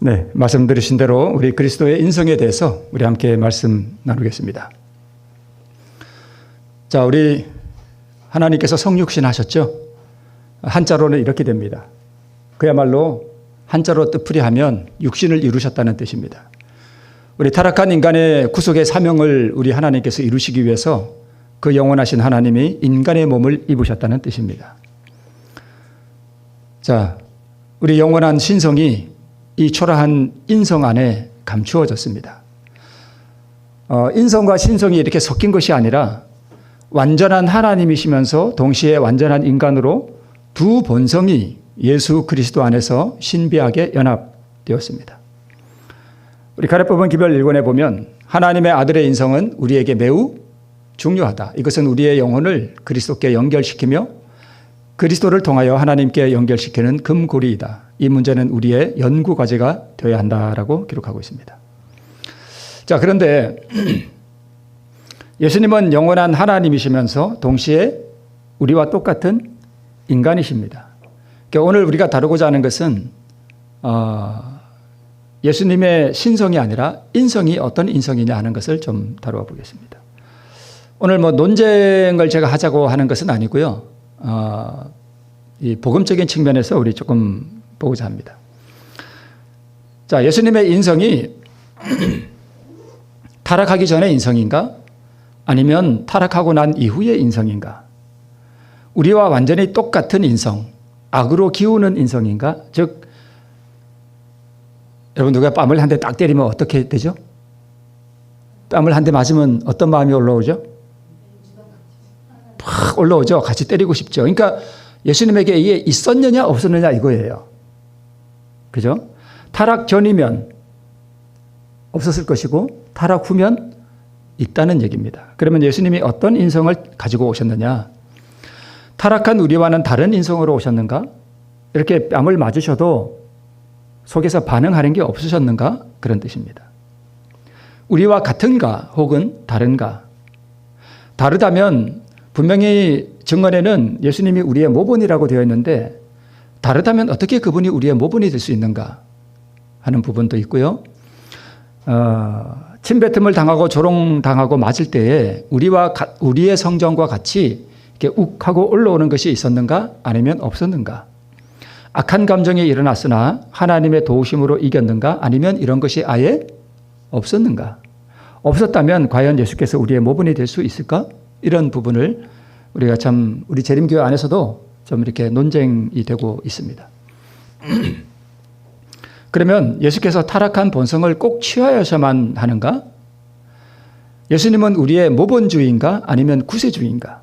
네, 말씀 들으신 대로 우리 그리스도의 인성에 대해서 우리 함께 말씀 나누겠습니다. 자, 우리 하나님께서 성육신 하셨죠? 한자로는 이렇게 됩니다. 그야말로 한자로 뜻풀이 하면 육신을 이루셨다는 뜻입니다. 우리 타락한 인간의 구속의 사명을 우리 하나님께서 이루시기 위해서 그 영원하신 하나님이 인간의 몸을 입으셨다는 뜻입니다. 자, 우리 영원한 신성이 이 초라한 인성 안에 감추어졌습니다. 인성과 신성이 이렇게 섞인 것이 아니라 완전한 하나님이시면서 동시에 완전한 인간으로 두 본성이 예수 그리스도 안에서 신비하게 연합되었습니다. 우리 가래법원 기별 1권에 보면 하나님의 아들의 인성은 우리에게 매우 중요하다. 이것은 우리의 영혼을 그리스도께 연결시키며 그리스도를 통하여 하나님께 연결시키는 금고리이다. 이 문제는 우리의 연구 과제가 되어야 한다라고 기록하고 있습니다. 자, 그런데 예수님은 영원한 하나님이시면서 동시에 우리와 똑같은 인간이십니다. 그러니까 오늘 우리가 다루고자 하는 것은 예수님의 신성이 아니라 인성이 어떤 인성이냐 하는 것을 좀 다루어 보겠습니다. 오늘 논쟁을 제가 하자고 하는 것은 아니고요. 이 복음적인 측면에서 우리 조금 보고자 합니다. 자, 예수님의 인성이 타락하기 전의 인성인가? 아니면 타락하고 난 이후의 인성인가? 우리와 완전히 똑같은 인성, 악으로 기우는 인성인가? 즉, 여러분 누가 뺨을 한 대 딱 때리면 어떻게 되죠? 뺨을 한 대 맞으면 어떤 마음이 올라오죠? 팍 올라오죠. 같이 때리고 싶죠. 그러니까 예수님에게 이게 있었느냐 없었느냐 이거예요. 그죠? 타락 전이면 없었을 것이고 타락 후면 있다는 얘기입니다. 그러면 예수님이 어떤 인성을 가지고 오셨느냐? 타락한 우리와는 다른 인성으로 오셨는가? 이렇게 뺨을 맞으셔도 속에서 반응하는 게 없으셨는가? 그런 뜻입니다. 우리와 같은가 혹은 다른가? 다르다면 분명히 증언에는 예수님이 우리의 모본이라고 되어 있는데 다르다면 어떻게 그분이 우리의 모본이 될 수 있는가 하는 부분도 있고요. 침뱉음을 당하고 조롱당하고 맞을 때에 우리의 성정과 같이 이렇게 욱하고 올라오는 것이 있었는가 아니면 없었는가? 악한 감정이 일어났으나 하나님의 도우심으로 이겼는가 아니면 이런 것이 아예 없었는가? 없었다면 과연 예수께서 우리의 모본이 될 수 있을까? 이런 부분을 우리가 참 우리 재림교회 안에서도 좀 이렇게 논쟁이 되고 있습니다. 그러면 예수께서 타락한 본성을 꼭 취하여서만 하는가? 예수님은 우리의 모본주의인가 아니면 구세주의인가?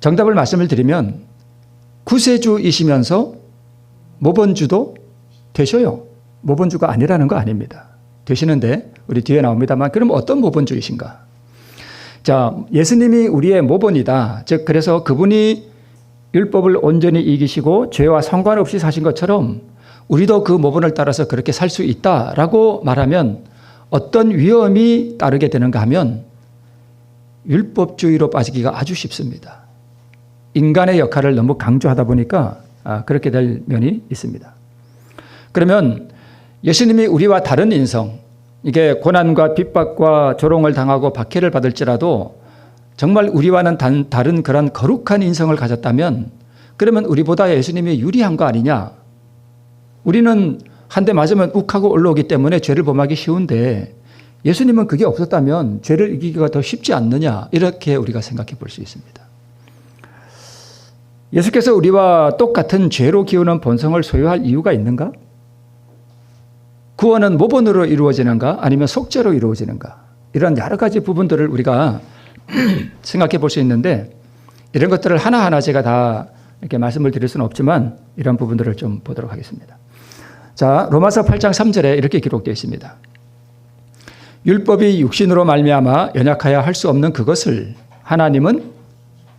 정답을 말씀을 드리면 구세주이시면서 모본주도 되셔요. 모본주가 아니라는 거 아닙니다. 되시는데 우리 뒤에 나옵니다만 그럼 어떤 모본주이신가? 자, 예수님이 우리의 모본이다. 즉 그래서 그분이 율법을 온전히 이기시고 죄와 상관없이 사신 것처럼 우리도 그 모본을 따라서 그렇게 살 수 있다라고 말하면 어떤 위험이 따르게 되는가 하면 율법주의로 빠지기가 아주 쉽습니다. 인간의 역할을 너무 강조하다 보니까 그렇게 될 면이 있습니다. 그러면 예수님이 우리와 다른 인성, 이게 고난과 핍박과 조롱을 당하고 박해를 받을지라도 정말 우리와는 다른 그런 거룩한 인성을 가졌다면 그러면 우리보다 예수님이 유리한 거 아니냐? 우리는 한 대 맞으면 욱하고 올라오기 때문에 죄를 범하기 쉬운데 예수님은 그게 없었다면 죄를 이기기가 더 쉽지 않느냐? 이렇게 우리가 생각해 볼 수 있습니다. 예수께서 우리와 똑같은 죄로 기우는 본성을 소유할 이유가 있는가? 구원은 모본으로 이루어지는가 아니면 속죄로 이루어지는가? 이런 여러 가지 부분들을 우리가 생각해 볼 수 있는데 이런 것들을 하나하나 제가 다 이렇게 말씀을 드릴 수는 없지만 이런 부분들을 좀 보도록 하겠습니다. 자, 로마서 8장 3절에 이렇게 기록되어 있습니다. 율법이 육신으로 말미암아 연약하여 할 수 없는 그것을 하나님은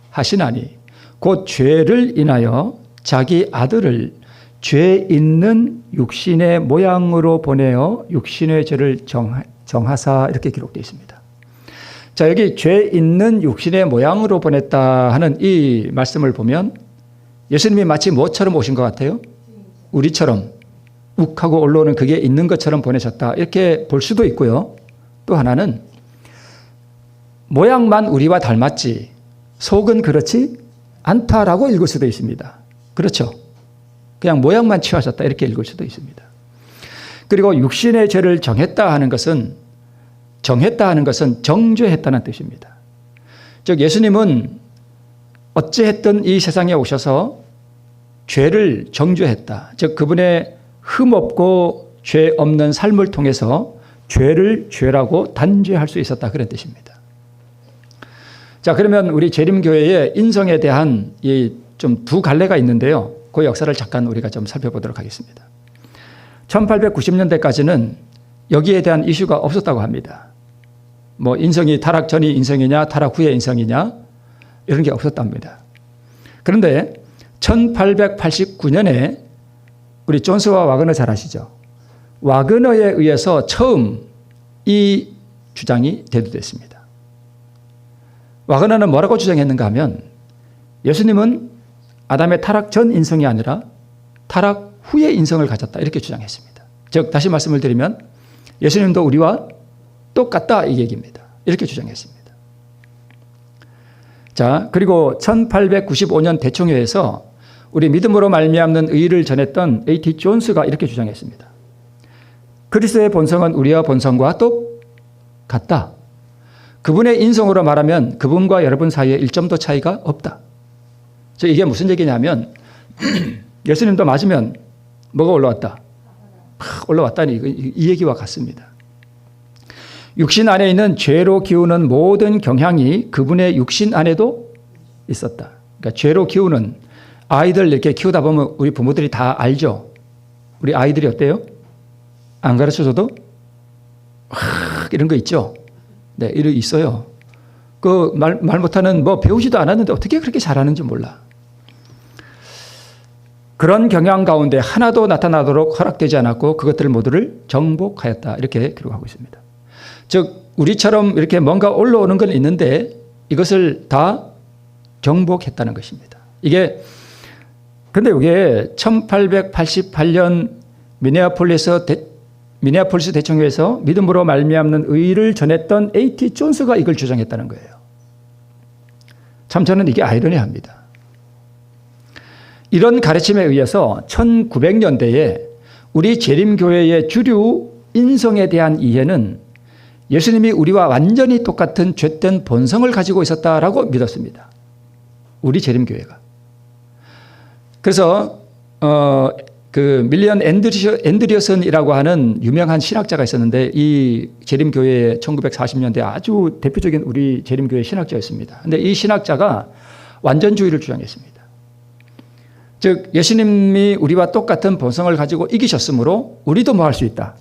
하시나니 곧 죄를 인하여 자기 아들을 죄 있는 육신의 모양으로 보내어 육신의 죄를 정하사 이렇게 기록되어 있습니다. 자, 여기 죄 있는 육신의 모양으로 보냈다 하는 이 말씀을 보면 예수님이 마치 뭐처럼 오신 것 같아요? 우리처럼 욱하고 올라오는 그게 있는 것처럼 보내셨다. 이렇게 볼 수도 있고요. 또 하나는 모양만 우리와 닮았지 속은 그렇지 않다라고 읽을 수도 있습니다. 그렇죠? 그냥 모양만 취하셨다 이렇게 읽을 수도 있습니다. 그리고 육신의 죄를 정했다 하는 것은 정죄했다는 뜻입니다. 즉 예수님은 어찌했든 이 세상에 오셔서 죄를 정죄했다. 즉 그분의 흠없고 죄 없는 삶을 통해서 죄를 죄라고 단죄할 수 있었다. 그런 뜻입니다. 자, 그러면 우리 재림교회의 인성에 대한 좀 두 갈래가 있는데요. 그 역사를 잠깐 우리가 좀 살펴보도록 하겠습니다. 1890년대까지는 여기에 대한 이슈가 없었다고 합니다. 뭐 인성이 타락 전이 인성이냐 타락 후의 인성이냐 이런 게 없었답니다. 그런데 1889년에 우리 존스와 와그너 잘 아시죠? 와그너에 의해서 처음 이 주장이 대두됐습니다. 와그너는 뭐라고 주장했는가 하면 예수님은 아담의 타락 전 인성이 아니라 타락 후의 인성을 가졌다 이렇게 주장했습니다. 즉 다시 말씀을 드리면 예수님도 우리와 똑같다 이 얘기입니다. 이렇게 주장했습니다. 자, 그리고 1895년 대총회에서 우리 믿음으로 말미암는 의를 전했던 A.T. 존스가 이렇게 주장했습니다. 그리스도의 본성은 우리와 본성과 똑같다. 그분의 인성으로 말하면 그분과 여러분 사이에 1점도 차이가 없다. 이게 무슨 얘기냐면 예수님도 맞으면 뭐가 올라왔다? 올라왔다니 이 얘기와 같습니다. 육신 안에 있는 죄로 기우는 모든 경향이 그분의 육신 안에도 있었다. 그러니까 죄로 기우는 아이들 이렇게 키우다 보면 우리 부모들이 다 알죠. 우리 아이들이 어때요? 안 가르쳐줘도 이런 거 있죠. 네, 이런 있어요. 그 말 못하는 뭐 배우지도 않았는데 어떻게 그렇게 잘하는지 몰라. 그런 경향 가운데 하나도 나타나도록 허락되지 않았고 그것들 모두를 정복하였다. 이렇게 기록하고 있습니다. 즉 우리처럼 이렇게 뭔가 올라오는 건 있는데 이것을 다 정복했다는 것입니다. 근데 이게 1888년 미네아폴리스 대총회에서 믿음으로 말미암는 의를 전했던 A.T. 존스가 이걸 주장했다는 거예요. 참 저는 이게 아이러니합니다. 이런 가르침에 의해서 1900년대에 우리 재림교회의 주류 인성에 대한 이해는 예수님이 우리와 완전히 똑같은 죄된 본성을 가지고 있었다라고 믿었습니다. 우리 재림교회가. 그래서 그 밀리언 앤드리어슨이라고 하는 유명한 신학자가 있었는데 이 재림교회의 1940년대 아주 대표적인 우리 재림교회 신학자였습니다. 그런데 이 신학자가 완전주의를 주장했습니다. 즉 예수님이 우리와 똑같은 본성을 가지고 이기셨으므로 우리도 뭐 할 수 있다.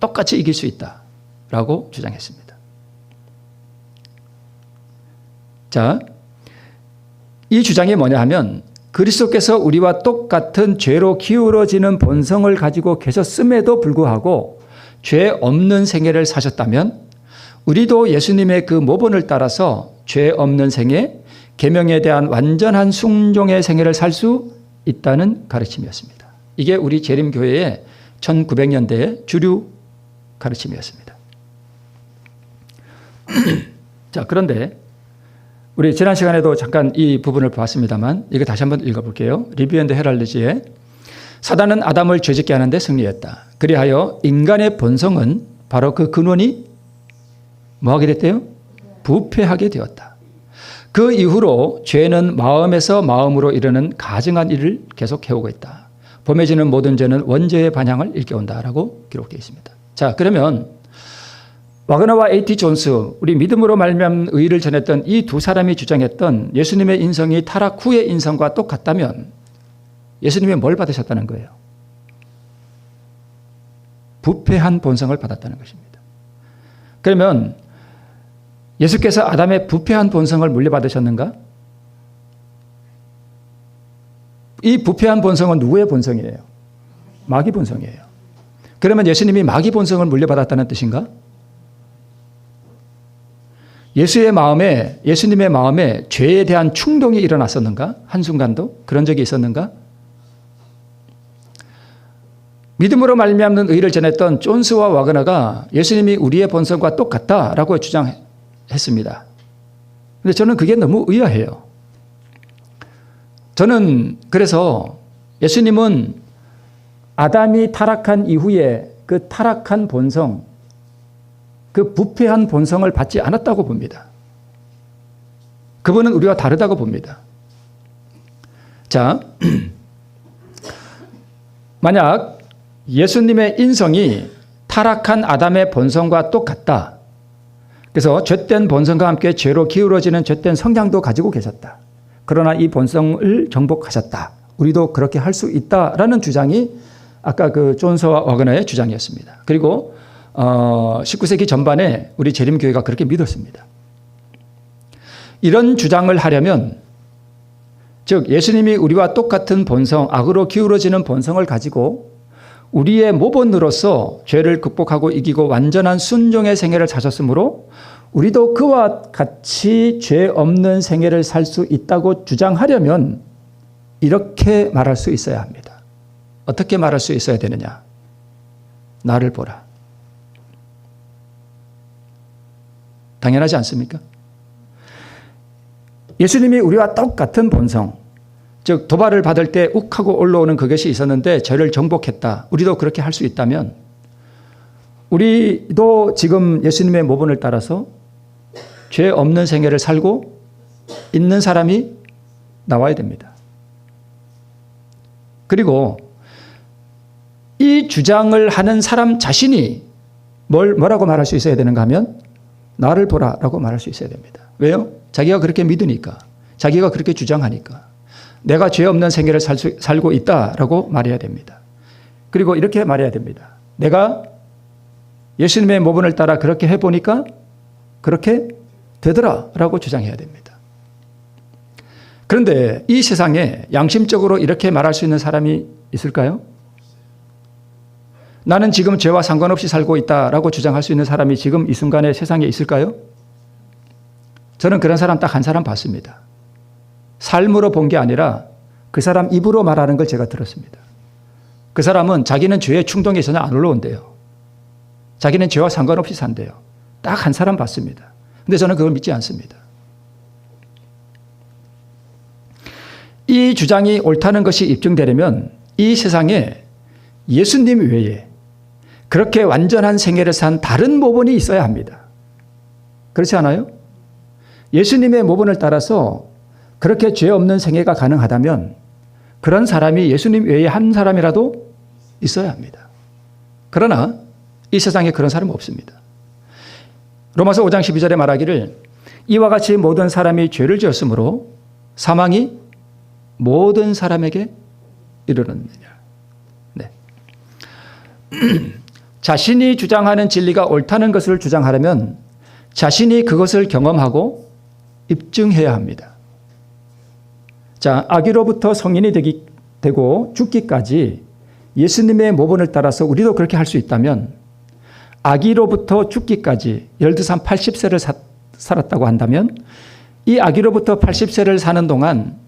똑같이 이길 수 있다라고 주장했습니다. 자, 이 주장이 뭐냐 하면 그리스도께서 우리와 똑같은 죄로 기울어지는 본성을 가지고 계셨음에도 불구하고 죄 없는 생애를 사셨다면 우리도 예수님의 그 모본을 따라서 죄 없는 생애, 계명에 대한 완전한 순종의 생애를 살 수 있다는 가르침이었습니다. 이게 우리 재림교회의 1900년대의 주류 가르침이었습니다. 자, 그런데 우리 지난 시간에도 잠깐 이 부분을 봤습니다만 이거 다시 한번 읽어볼게요. 리뷰 앤드 헤럴드지에 사단은 아담을 죄짓게 하는데 승리했다. 그리하여 인간의 본성은 바로 그 근원이 뭐하게 됐대요? 부패하게 되었다. 그 이후로 죄는 마음에서 마음으로 이르는 가증한 일을 계속 해오고 있다. 범해지는 모든 죄는 원죄의 반향을 일깨운다라고 기록되어 있습니다. 자, 그러면 와그너와 A.T. 존스, 우리 믿음으로 말미암은 의를 전했던 이 두 사람이 주장했던 예수님의 인성이 타락 후의 인성과 똑같다면 예수님이 뭘 받으셨다는 거예요? 부패한 본성을 받았다는 것입니다. 그러면 예수께서 아담의 부패한 본성을 물려받으셨는가? 이 부패한 본성은 누구의 본성이에요? 마귀 본성이에요. 그러면 예수님이 마귀 본성을 물려받았다는 뜻인가? 예수님의 마음에 죄에 대한 충동이 일어났었는가? 한순간도? 그런 적이 있었는가? 믿음으로 말미암는 의를 전했던 존스와 와그너가 예수님이 우리의 본성과 똑같다라고 주장했습니다. 근데 저는 그게 너무 의아해요. 저는 그래서 예수님은 아담이 타락한 이후에 그 타락한 본성, 그 부패한 본성을 받지 않았다고 봅니다. 그분은 우리와 다르다고 봅니다. 자, 만약 예수님의 인성이 타락한 아담의 본성과 똑같다. 그래서 죄된 본성과 함께 죄로 기울어지는 죄된 성향도 가지고 계셨다. 그러나 이 본성을 정복하셨다. 우리도 그렇게 할 수 있다라는 주장이 아까 그 존스와 와그너의 주장이었습니다. 그리고 19세기 전반에 우리 재림교회가 그렇게 믿었습니다. 이런 주장을 하려면 즉 예수님이 우리와 똑같은 본성, 악으로 기울어지는 본성을 가지고 우리의 모본으로서 죄를 극복하고 이기고 완전한 순종의 생애를 사셨으므로 우리도 그와 같이 죄 없는 생애를 살 수 있다고 주장하려면 이렇게 말할 수 있어야 합니다. 어떻게 말할 수 있어야 되느냐? 나를 보라. 당연하지 않습니까? 예수님이 우리와 똑같은 본성, 즉 도발을 받을 때 욱하고 올라오는 그것이 있었는데 죄를 정복했다. 우리도 그렇게 할 수 있다면 우리도 지금 예수님의 모본을 따라서 죄 없는 생애를 살고 있는 사람이 나와야 됩니다. 그리고 이 주장을 하는 사람 자신이 뭐라고 말할 수 있어야 되는가 하면 나를 보라라고 말할 수 있어야 됩니다. 왜요? 자기가 그렇게 믿으니까, 자기가 그렇게 주장하니까 내가 죄 없는 생애를 살고 있다라고 말해야 됩니다. 그리고 이렇게 말해야 됩니다. 내가 예수님의 모본을 따라 그렇게 해보니까 그렇게 되더라라고 주장해야 됩니다. 그런데 이 세상에 양심적으로 이렇게 말할 수 있는 사람이 있을까요? 나는 지금 죄와 상관없이 살고 있다라고 주장할 수 있는 사람이 지금 이 순간에 세상에 있을까요? 저는 그런 사람 딱 한 사람 봤습니다. 삶으로 본 게 아니라 그 사람 입으로 말하는 걸 제가 들었습니다. 그 사람은 자기는 죄의 충동이 전혀 안 올라온대요. 자기는 죄와 상관없이 산대요. 딱 한 사람 봤습니다. 근데 저는 그걸 믿지 않습니다. 이 주장이 옳다는 것이 입증되려면 이 세상에 예수님 외에 그렇게 완전한 생애를 산 다른 모본이 있어야 합니다. 그렇지 않아요? 예수님의 모본을 따라서 그렇게 죄 없는 생애가 가능하다면 그런 사람이 예수님 외에 한 사람이라도 있어야 합니다. 그러나 이 세상에 그런 사람은 없습니다. 로마서 5장 12절에 말하기를 이와 같이 모든 사람이 죄를 지었으므로 사망이 모든 사람에게 이르렀느니라. 네. 자신이 주장하는 진리가 옳다는 것을 주장하려면 자신이 그것을 경험하고 입증해야 합니다. 자, 아기로부터 성인이 되고 죽기까지 예수님의 모본을 따라서 우리도 그렇게 할 수 있다면 아기로부터 죽기까지 예를 들어서 한 80세를 살았다고 한다면 이 아기로부터 80세를 사는 동안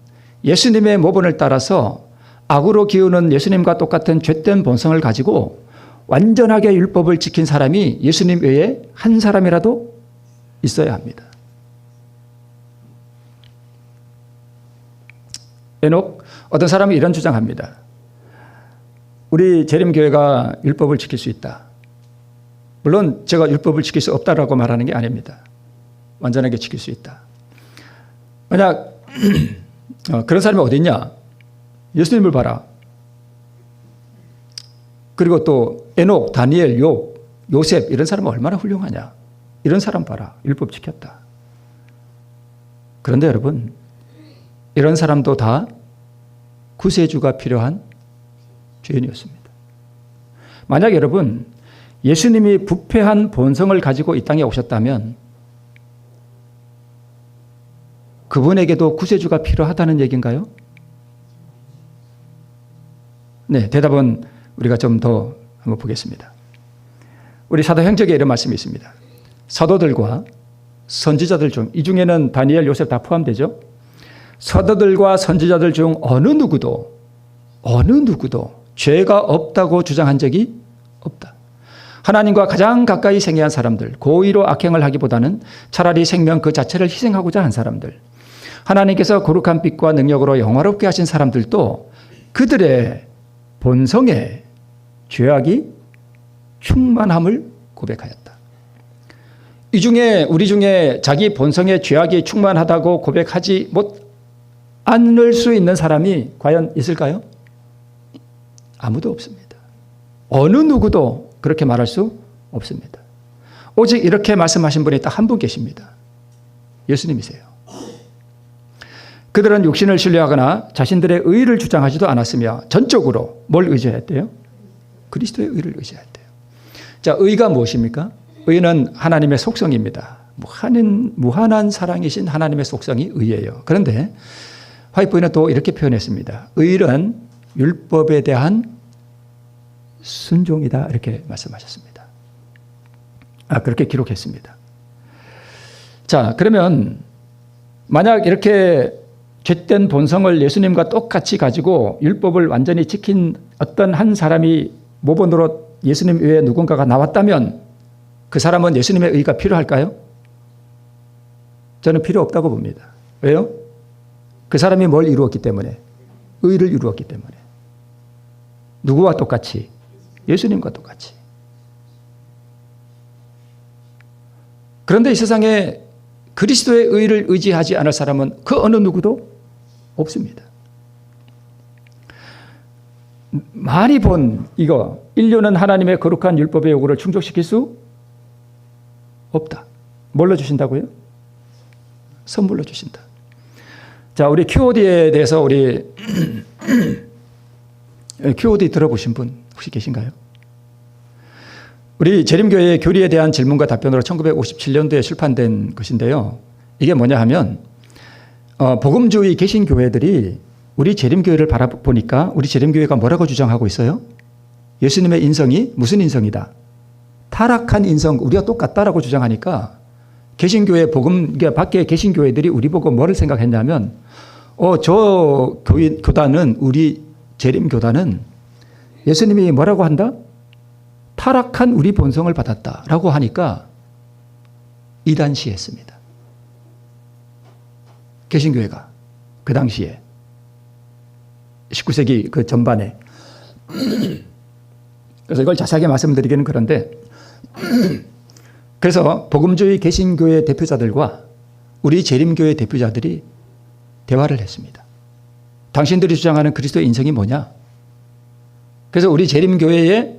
예수님의 모본을 따라서 악으로 기우는 예수님과 똑같은 죄된 본성을 가지고 완전하게 율법을 지킨 사람이 예수님 외에 한 사람이라도 있어야 합니다. 에녹, 어떤 사람이 이런 주장합니다. 우리 재림교회가 율법을 지킬 수 있다. 물론 제가 율법을 지킬 수 없다라고 말하는 게 아닙니다. 완전하게 지킬 수 있다. 만약 그런 사람이 어디 있냐? 예수님을 봐라. 그리고 또 에녹, 다니엘, 욥, 요셉 이런 사람은 얼마나 훌륭하냐. 이런 사람 봐라. 율법 지켰다. 그런데 여러분 이런 사람도 다 구세주가 필요한 죄인이었습니다. 만약 여러분 예수님이 부패한 본성을 가지고 이 땅에 오셨다면 그분에게도 구세주가 필요하다는 얘기인가요? 네, 대답은 우리가 좀 더 한번 보겠습니다. 우리 사도행적에 이런 말씀이 있습니다. 사도들과 선지자들 중, 이 중에는 다니엘, 요셉 다 포함되죠. 사도들과 선지자들 중 어느 누구도 죄가 없다고 주장한 적이 없다. 하나님과 가장 가까이 생애한 사람들, 고의로 악행을 하기보다는 차라리 생명 그 자체를 희생하고자 한 사람들, 하나님께서 거룩한 빛과 능력으로 영화롭게 하신 사람들도 그들의 본성에 죄악이 충만함을 고백하였다. 이 중에 우리 중에 자기 본성에 죄악이 충만하다고 고백하지 않을 수 있는 사람이 과연 있을까요? 아무도 없습니다. 어느 누구도 그렇게 말할 수 없습니다. 오직 이렇게 말씀하신 분이 딱 한 분 계십니다. 예수님이세요. 그들은 육신을 신뢰하거나 자신들의 의를 주장하지도 않았으며 전적으로 뭘 의지했대요? 그리스도의 의를 의지했대요. 자, 의가 무엇입니까? 의는 하나님의 속성입니다. 무한한 사랑이신 하나님의 속성이 의예요. 그런데 화이트보이는 또 이렇게 표현했습니다. 의는 율법에 대한 순종이다, 이렇게 말씀하셨습니다. 그렇게 기록했습니다. 자, 그러면 만약 이렇게 죄된 본성을 예수님과 똑같이 가지고 율법을 완전히 지킨 어떤 한 사람이 모본으로 예수님 외에 누군가가 나왔다면 그 사람은 예수님의 의가 필요할까요? 저는 필요 없다고 봅니다. 왜요? 그 사람이 뭘 이루었기 때문에? 의를 이루었기 때문에. 누구와 똑같이? 예수님과 똑같이. 그런데 이 세상에 그리스도의 의를 의지하지 않을 사람은 그 어느 누구도 없습니다. 많이 본 이거, 인류는 하나님의 거룩한 율법의 요구를 충족시킬 수 없다. 뭘로 주신다고요? 선물로 주신다. 자, 우리 QOD에 대해서 우리 QOD 들어보신 분 혹시 계신가요? 우리 재림교회의 교리에 대한 질문과 답변으로 1957년도에 출판된 것인데요. 이게 뭐냐 하면 복음주의 개신교회들이 우리 재림교회를 바라보니까 우리 재림교회가 뭐라고 주장하고 있어요? 예수님의 인성이 무슨 인성이다? 타락한 인성, 우리가 똑같다라고 주장하니까 개신교회 복음, 밖에 개신교회들이 우리 보고 뭐를 생각했냐면 저 교단은, 우리 재림교단은 예수님이 뭐라고 한다? 타락한 우리 본성을 받았다라고 하니까 이단시했습니다. 개신교회가 그 당시에 19세기 그 전반에. 그래서 이걸 자세하게 말씀드리기는 그런데 그래서 복음주의 개신교회 대표자들과 우리 재림교회 대표자들이 대화를 했습니다. 당신들이 주장하는 그리스도의 인성이 뭐냐? 그래서 우리 재림교회의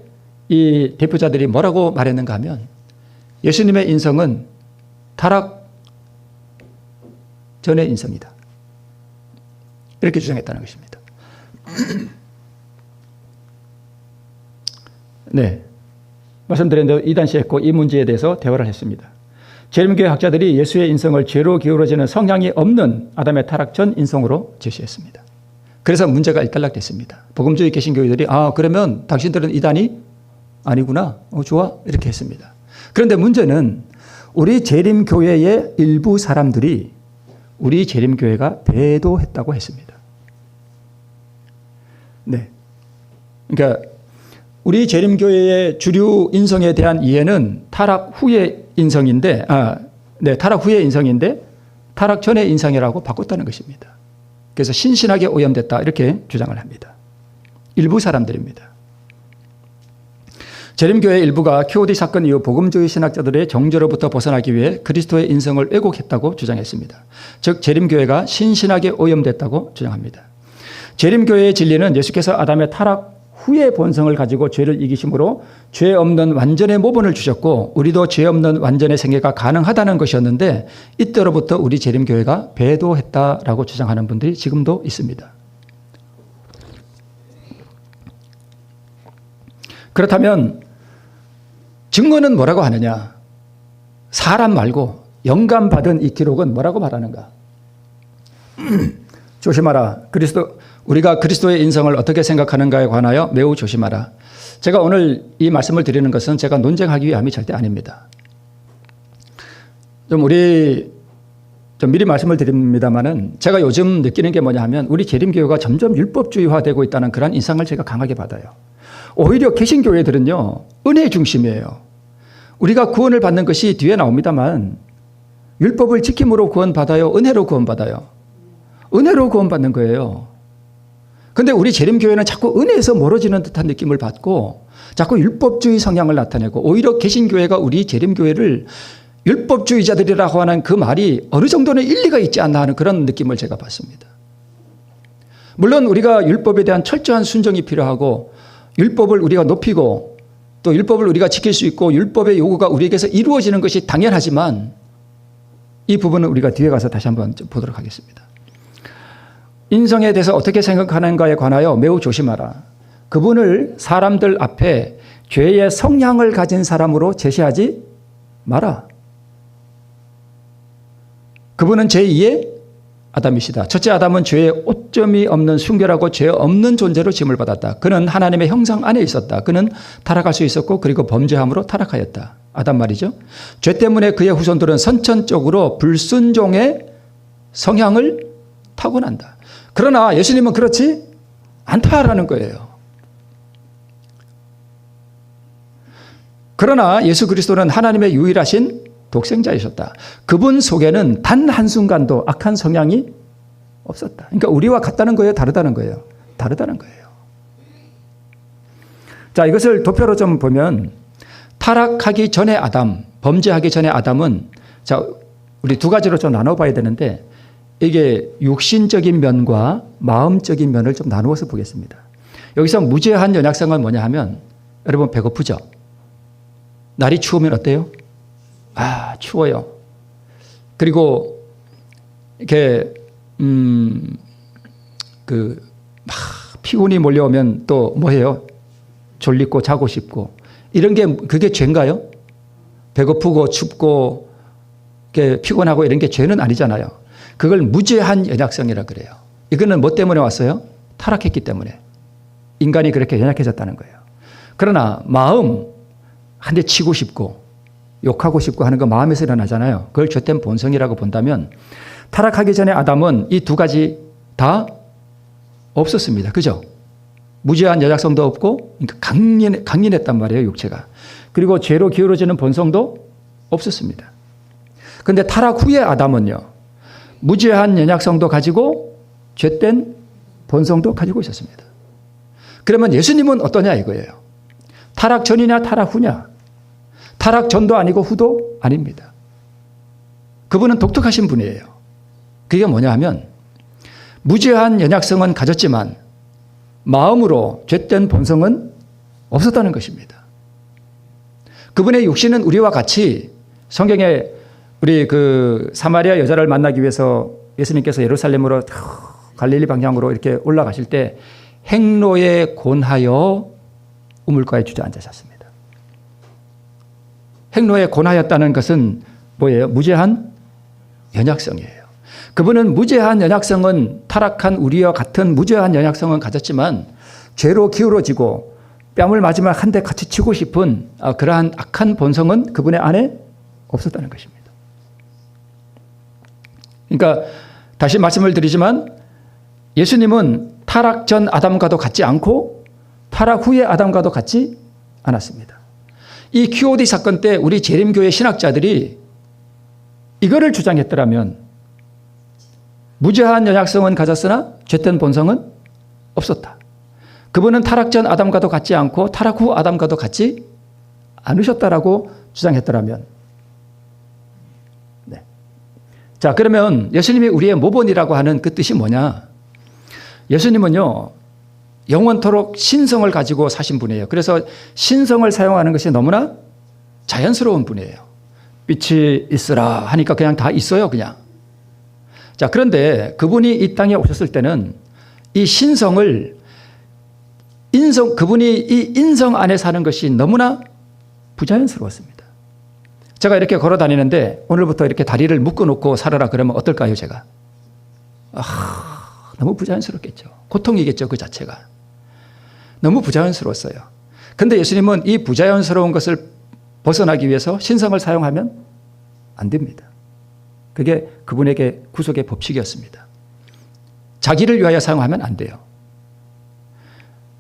이 대표자들이 뭐라고 말했는가 하면 예수님의 인성은 타락 전의 인성이다. 이렇게 주장했다는 것입니다. 네. 말씀드린 대로 이단시했고 이 문제에 대해서 대화를 했습니다. 재림교회 학자들이 예수의 인성을 죄로 기울어지는 성향이 없는 아담의 타락 전 인성으로 제시했습니다. 그래서 문제가 일단락됐습니다. 복음주의 개신교회들이 그러면 당신들은 이단이 아니구나. 좋아. 이렇게 했습니다. 그런데 문제는 우리 재림교회의 일부 사람들이 우리 재림교회가 배도했다고 했습니다. 네. 그러니까 우리 재림교회의 주류 인성에 대한 이해는 타락 후의 인성인데, 타락 후의 인성인데 타락 전의 인성이라고 바꿨다는 것입니다. 그래서 신신하게 오염됐다 이렇게 주장을 합니다. 일부 사람들입니다. 재림교회 일부가 QOD 사건 이후 복음주의 신학자들의 정죄로부터 벗어나기 위해 그리스도의 인성을 왜곡했다고 주장했습니다. 즉 재림교회가 신신하게 오염됐다고 주장합니다. 재림교회의 진리는 예수께서 아담의 타락 후의 본성을 가지고 죄를 이기심으로 죄 없는 완전의 모본을 주셨고 우리도 죄 없는 완전의 생애가 가능하다는 것이었는데 이때로부터 우리 재림교회가 배도했다라고 주장하는 분들이 지금도 있습니다. 그렇다면 증거는 뭐라고 하느냐? 사람 말고 영감받은 이 기록은 뭐라고 말하는가? 조심하라. 우리가 그리스도의 인성을 어떻게 생각하는가에 관하여 매우 조심하라. 제가 오늘 이 말씀을 드리는 것은 제가 논쟁하기 위함이 절대 아닙니다. 좀 우리 좀 미리 말씀을 드립니다만은 제가 요즘 느끼는 게 뭐냐 하면 우리 재림교회가 점점 율법주의화되고 있다는 그런 인상을 제가 강하게 받아요. 오히려 개신교회들은요, 은혜 중심이에요. 우리가 구원을 받는 것이 뒤에 나옵니다만 율법을 지킴으로 구원받아요? 은혜로 구원받아요? 은혜로 구원받는 거예요. 근데 우리 재림교회는 자꾸 은혜에서 멀어지는 듯한 느낌을 받고 자꾸 율법주의 성향을 나타내고 오히려 개신교회가 우리 재림교회를 율법주의자들이라고 하는 그 말이 어느 정도는 일리가 있지 않나 하는 그런 느낌을 제가 받습니다. 물론 우리가 율법에 대한 철저한 순종이 필요하고 율법을 우리가 높이고 또 율법을 우리가 지킬 수 있고 율법의 요구가 우리에게서 이루어지는 것이 당연하지만 이 부분은 우리가 뒤에 가서 다시 한번 보도록 하겠습니다. 인성에 대해서 어떻게 생각하는가에 관하여 매우 조심하라. 그분을 사람들 앞에 죄의 성향을 가진 사람으로 제시하지 마라. 그분은 제2의 아담이시다. 첫째 아담은 죄의 오점이 없는 순결하고 죄 없는 존재로 지음을 받았다. 그는 하나님의 형상 안에 있었다. 그는 타락할 수 있었고 그리고 범죄함으로 타락하였다. 아담 말이죠. 죄 때문에 그의 후손들은 선천적으로 불순종의 성향을 타고난다. 그러나 예수님은 그렇지 않다라는 거예요. 그러나 예수 그리스도는 하나님의 유일하신 독생자이셨다. 그분 속에는 단 한순간도 악한 성향이 없었다. 그러니까 우리와 같다는 거예요? 다르다는 거예요? 다르다는 거예요. 자, 이것을 도표로 좀 보면 타락하기 전에 아담, 범죄하기 전에 아담은 자, 우리 두 가지로 좀 나눠봐야 되는데 이게 육신적인 면과 마음적인 면을 좀 나누어서 보겠습니다. 여기서 무죄한 연약성은 뭐냐 하면 여러분 배고프죠? 날이 추우면 어때요? 아, 추워요. 그리고 이렇게 막 피곤이 몰려오면 또 뭐해요? 졸리고 자고 싶고 이런 게 그게 죄인가요? 배고프고 춥고 이렇게 피곤하고 이런 게 죄는 아니잖아요. 그걸 무죄한 연약성이라 그래요. 이거는 뭐 때문에 왔어요? 타락했기 때문에. 인간이 그렇게 연약해졌다는 거예요. 그러나 마음 한 대 치고 싶고 욕하고 싶고 하는 거 마음에서 일어나잖아요. 그걸 죄된 본성이라고 본다면 타락하기 전에 아담은 이 두 가지 다 없었습니다. 그죠? 무죄한 연약성도 없고 그러니까 강인했단 말이에요. 육체가. 그리고 죄로 기울어지는 본성도 없었습니다. 그런데 타락 후에 아담은요. 무죄한 연약성도 가지고 죄된 본성도 가지고 있었습니다. 그러면 예수님은 어떠냐 이거예요. 타락 전이냐 타락 후냐. 타락 전도 아니고 후도 아닙니다. 그분은 독특하신 분이에요. 그게 뭐냐 하면 무죄한 연약성은 가졌지만 마음으로 죄된 본성은 없었다는 것입니다. 그분의 육신은 우리와 같이 성경에 우리 그 사마리아 여자를 만나기 위해서 예수님께서 예루살렘으로 갈릴리 방향으로 이렇게 올라가실 때 행로에 곤하여 우물가에 주저앉으셨습니다. 행로에 곤하였다는 것은 뭐예요? 무죄한 연약성이에요. 그분은 무죄한 연약성은 타락한 우리와 같은 무죄한 연약성은 가졌지만 죄로 기울어지고 뺨을 맞으면 한 대 같이 치고 싶은 그러한 악한 본성은 그분의 안에 없었다는 것입니다. 그러니까 다시 말씀을 드리지만 예수님은 타락 전 아담과도 같지 않고 타락 후의 아담과도 같지 않았습니다. 이 QOD 사건 때 우리 재림교회 신학자들이 이거를 주장했더라면 무죄한 연약성은 가졌으나 죄된 본성은 없었다. 그분은 타락 전 아담과도 같지 않고 타락 후 아담과도 같지 않으셨다라고 주장했더라면 네. 자, 그러면 예수님이 우리의 모본이라고 하는 그 뜻이 뭐냐? 예수님은요. 영원토록 신성을 가지고 사신 분이에요. 그래서 신성을 사용하는 것이 너무나 자연스러운 분이에요. 빛이 있으라 하니까 그냥 다 있어요. 그냥. 자, 그런데 그분이 이 땅에 오셨을 때는 이 신성을 그분이 이 인성 안에 사는 것이 너무나 부자연스러웠습니다. 제가 이렇게 걸어 다니는데 오늘부터 이렇게 다리를 묶어놓고 살아라 그러면 어떨까요, 제가? 너무 부자연스럽겠죠. 고통이겠죠, 그 자체가. 너무 부자연스러웠어요. 그런데 예수님은 이 부자연스러운 것을 벗어나기 위해서 신성을 사용하면 안 됩니다. 그게 그분에게 구속의 법칙이었습니다. 자기를 위하여 사용하면 안 돼요.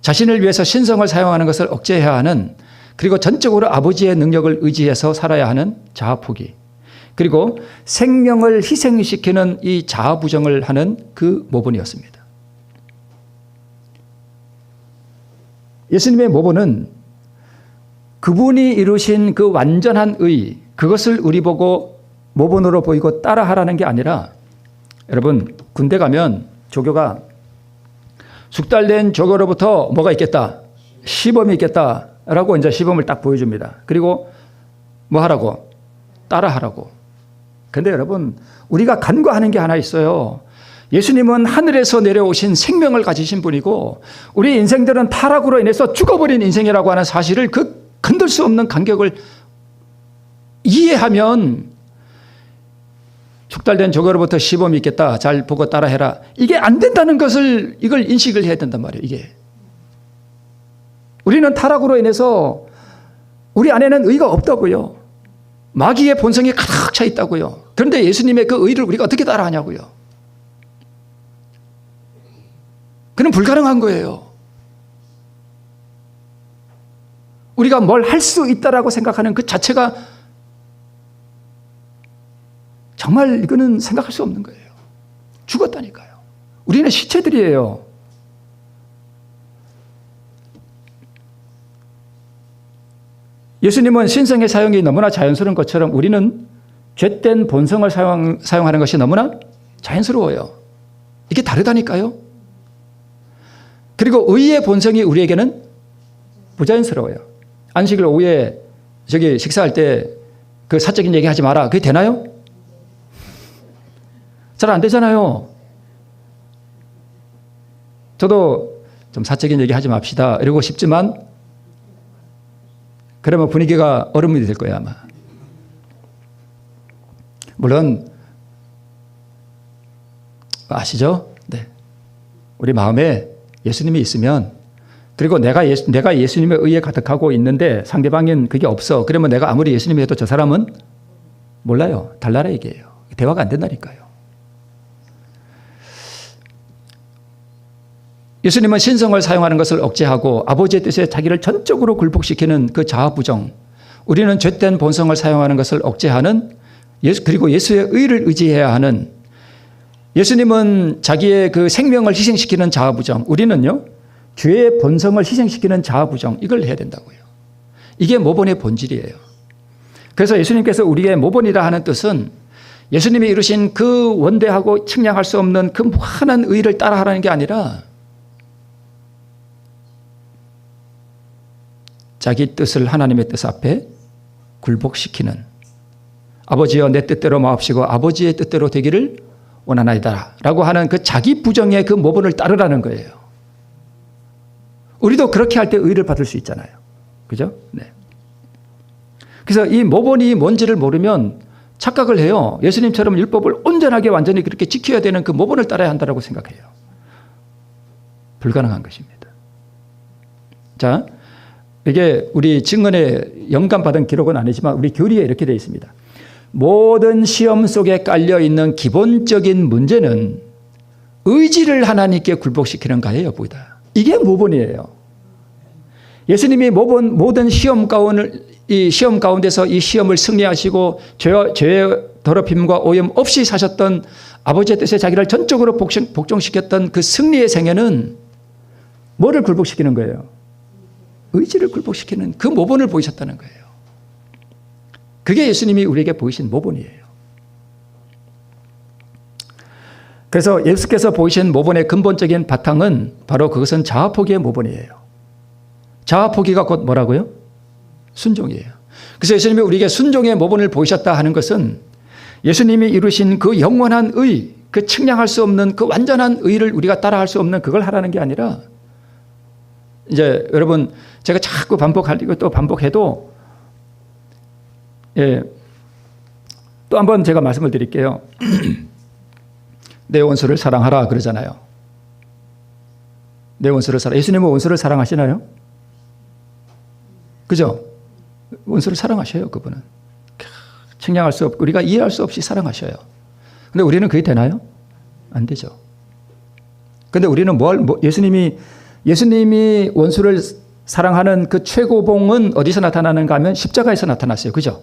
자신을 위해서 신성을 사용하는 것을 억제해야 하는, 그리고 전적으로 아버지의 능력을 의지해서 살아야 하는 자아 포기, 그리고 생명을 희생시키는 이 자아 부정을 하는 그 모본이었습니다. 예수님의 모본은 그분이 이루신 그 완전한 의, 그것을 우리 보고 모본으로 보이고 따라하라는 게 아니라, 여러분 군대 가면 조교가 숙달된 조교로부터 뭐가 있겠다? 시범이 있겠다라고 이제 시범을 딱 보여줍니다. 그리고 뭐 하라고? 따라하라고. 근데 여러분, 우리가 간과하는 게 하나 있어요. 예수님은 하늘에서 내려오신 생명을 가지신 분이고, 우리 인생들은 타락으로 인해서 죽어버린 인생이라고 하는 사실을, 그 건들 수 없는 간격을 이해하면, 숙달된 조교로부터 시범이 있겠다, 잘 보고 따라해라, 이게 안 된다는 것을, 이걸 인식을 해야 된단 말이에요. 이게 우리는 타락으로 인해서 우리 안에는 의가 없다고요. 마귀의 본성이 가득 차 있다고요. 그런데 예수님의 그 의를 우리가 어떻게 따라하냐고요. 그는 불가능한 거예요. 우리가 뭘 할 수 있다라고 생각하는 그 자체가 정말 이거는 생각할 수 없는 거예요. 죽었다니까요. 우리는 시체들이에요. 예수님은 신성의 사용이 너무나 자연스러운 것처럼 우리는 죄된 본성을 사용하는 것이 너무나 자연스러워요. 이게 다르다니까요. 그리고 의의 본성이 우리에게는 부자연스러워요. 안식일 오후에 저기 식사할 때 그 사적인 얘기 하지 마라. 그게 되나요? 잘 안 되잖아요. 저도 좀 사적인 얘기 하지 맙시다 이러고 싶지만, 그러면 분위기가 얼음이 될 거예요, 아마. 물론 아시죠? 네. 우리 마음에 예수님이 있으면, 그리고 내가 예수님의 의에 가득하고 있는데 상대방은 그게 없어. 그러면 내가 아무리 예수님이 해도 저 사람은 몰라요. 달라라 얘기예요. 대화가 안 된다니까요. 예수님은 신성을 사용하는 것을 억제하고 아버지의 뜻에 자기를 전적으로 굴복시키는 그 자아 부정, 우리는 죄된 본성을 사용하는 것을 억제하는, 그리고 예수의 의를 의지해야 하는, 예수님은 자기의 그 생명을 희생시키는 자아 부정, 우리는요 죄의 본성을 희생시키는 자아 부정, 이걸 해야 된다고요. 이게 모본의 본질이에요. 그래서 예수님께서 우리의 모본이라 하는 뜻은 예수님이 이루신 그 원대하고 측량할 수 없는 그 무한한 의를 따라하라는 게 아니라, 자기 뜻을 하나님의 뜻 앞에 굴복시키는, 아버지여 내 뜻대로 마옵시고 아버지의 뜻대로 되기를 원하나이다 라고 하는 그 자기 부정의 그 모본을 따르라는 거예요. 우리도 그렇게 할 때 의를 받을 수 있잖아요. 그죠? 네. 그래서 이 모본이 뭔지를 모르면 착각을 해요. 예수님처럼 율법을 온전하게 완전히 그렇게 지켜야 되는 그 모본을 따라야 한다고 생각해요. 불가능한 것입니다. 자, 이게 우리 증언에 영감받은 기록은 아니지만 우리 교리에 이렇게 되어 있습니다. 모든 시험 속에 깔려있는 기본적인 문제는 의지를 하나님께 굴복시키는가의 여부이다. 이게 모본이에요. 예수님이 모든 시험 가운데서 이 시험을 승리하시고 죄의 더럽힘과 오염 없이 사셨던, 아버지의 뜻에 자기를 전적으로 복종시켰던 그 승리의 생애는 뭐를 굴복시키는 거예요? 의지를 굴복시키는 그 모본을 보이셨다는 거예요. 그게 예수님이 우리에게 보이신 모본이에요. 그래서 예수께서 보이신 모본의 근본적인 바탕은 바로 그것은 자아포기의 모본이에요. 자아포기가 곧 뭐라고요? 순종이에요. 그래서 예수님이 우리에게 순종의 모본을 보이셨다 하는 것은 예수님이 이루신 그 영원한 의, 그 측량할 수 없는 그 완전한 의를 우리가 따라할 수 없는 그걸 하라는 게 아니라, 이제 여러분 제가 자꾸 반복하고 또 반복해도, 예, 또 한번 제가 말씀을 드릴게요. 내 원수를 사랑하라 그러잖아요. 내 원수를 사랑. 예수님은 원수를 사랑하시나요? 그죠? 원수를 사랑하셔요, 그분은. 측량할 수 없고 우리가 이해할 수 없이 사랑하셔요. 근데 우리는 그게 되나요? 안 되죠. 근데 우리는 예수님이 원수를 사랑하는 그 최고봉은 어디서 나타나는가 하면 십자가에서 나타났어요. 그죠?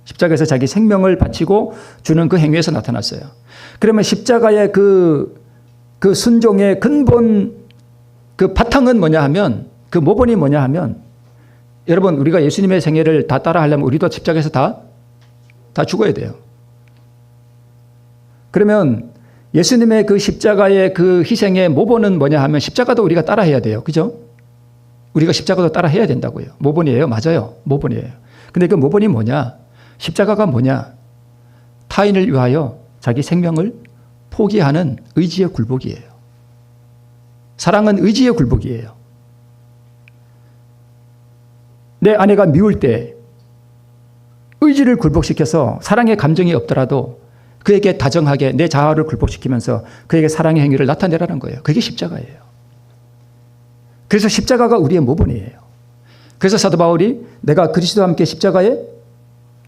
십자가에서 자기 생명을 바치고 주는 그 행위에서 나타났어요. 그러면 십자가의 그 순종의 근본 그 바탕은 뭐냐 하면, 그 모본이 뭐냐 하면, 여러분 우리가 예수님의 생애를 다 따라 하려면 우리도 십자가에서 다 죽어야 돼요. 그러면 예수님의 그 십자가의 그 희생의 모본은 뭐냐 하면 십자가도 우리가 따라 해야 돼요. 그죠? 우리가 십자가도 따라 해야 된다고요. 모본이에요. 맞아요. 모본이에요. 근데 그 모본이 뭐냐? 십자가가 뭐냐? 타인을 위하여 자기 생명을 포기하는 의지의 굴복이에요. 사랑은 의지의 굴복이에요. 내 아내가 미울 때 의지를 굴복시켜서 사랑의 감정이 없더라도 그에게 다정하게 내 자아를 굴복시키면서 그에게 사랑의 행위를 나타내라는 거예요. 그게 십자가예요. 그래서 십자가가 우리의 모본이에요. 그래서 사도 바울이 내가 그리스도와 함께 십자가에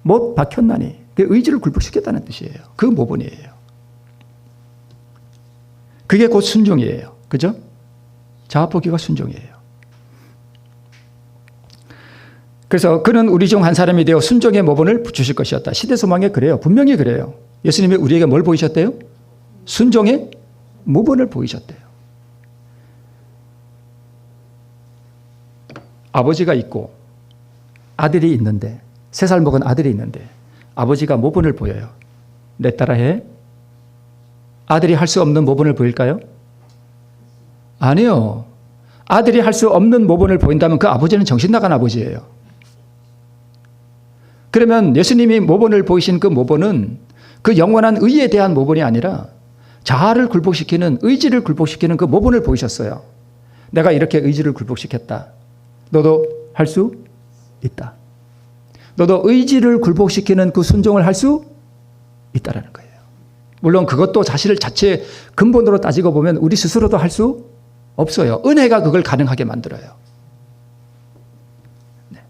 못 박혔나니, 그 의지를 굴복시켰다는 뜻이에요. 그 모본이에요. 그게 곧 순종이에요. 그죠? 자아 포기가 순종이에요. 그래서 그는 우리 중 한 사람이 되어 순종의 모본을 주실 것이었다. 시대소망에 그래요. 분명히 그래요. 예수님이 우리에게 뭘 보이셨대요? 순종의 모본을 보이셨대요. 아버지가 있고 아들이 있는데, 3살 먹은 아들이 있는데 아버지가 모본을 보여요. 내 따라 해. 아들이 할 수 없는 모본을 보일까요? 아니요. 아들이 할 수 없는 모본을 보인다면 그 아버지는 정신 나간 아버지예요. 그러면 예수님이 모본을 보이신 그 모본은 그 영원한 의에 대한 모본이 아니라 자아를 굴복시키는, 의지를 굴복시키는 그 모본을 보이셨어요. 내가 이렇게 의지를 굴복시켰다. 너도 할 수 있다. 너도 의지를 굴복시키는 그 순종을 할 수 있다라는 거예요. 물론 그것도 사실 자체 근본으로 따지고 보면 우리 스스로도 할 수 없어요. 은혜가 그걸 가능하게 만들어요. 네.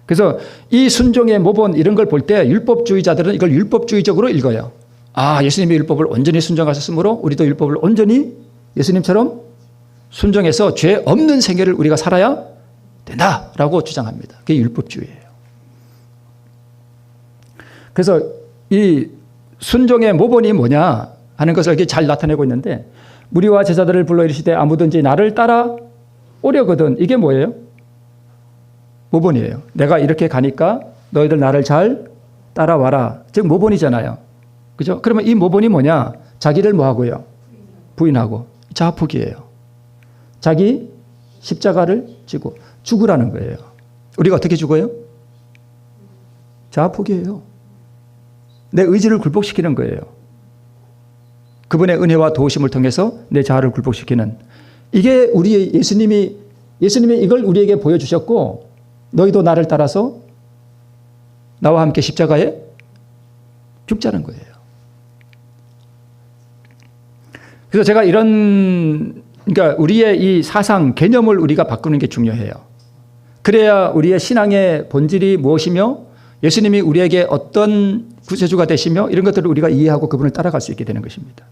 그래서 이 순종의 모본 이런 걸 볼 때 율법주의자들은 이걸 율법주의적으로 읽어요. 아, 예수님이 율법을 온전히 순종하셨으므로 우리도 율법을 온전히 예수님처럼 순종해서 죄 없는 생애를 우리가 살아야 된다라고 주장합니다. 그게 율법주의예요. 그래서 이 순종의 모본이 뭐냐 하는 것을 이렇게 잘 나타내고 있는데, 무리와 제자들을 불러 이르시되 아무든지 나를 따라 오려거든. 이게 뭐예요? 모본이에요. 내가 이렇게 가니까 너희들 나를 잘 따라와라. 즉 모본이잖아요. 그죠? 그러면 이 모본이 뭐냐? 자기를 뭐 하고요? 부인하고 자아포기예요. 자기 십자가를 지고 죽으라는 거예요. 우리가 어떻게 죽어요? 자아포기예요. 내 의지를 굴복시키는 거예요. 그분의 은혜와 도우심을 통해서 내 자아를 굴복시키는, 이게 우리의 예수님이 이걸 우리에게 보여주셨고, 너희도 나를 따라서 나와 함께 십자가에 죽자는 거예요. 그래서 제가 그러니까 우리의 이 사상, 개념을 우리가 바꾸는 게 중요해요. 그래야 우리의 신앙의 본질이 무엇이며 예수님이 우리에게 어떤 구세주가 되시며 이런 것들을 우리가 이해하고 그분을 따라갈 수 있게 되는 것입니다.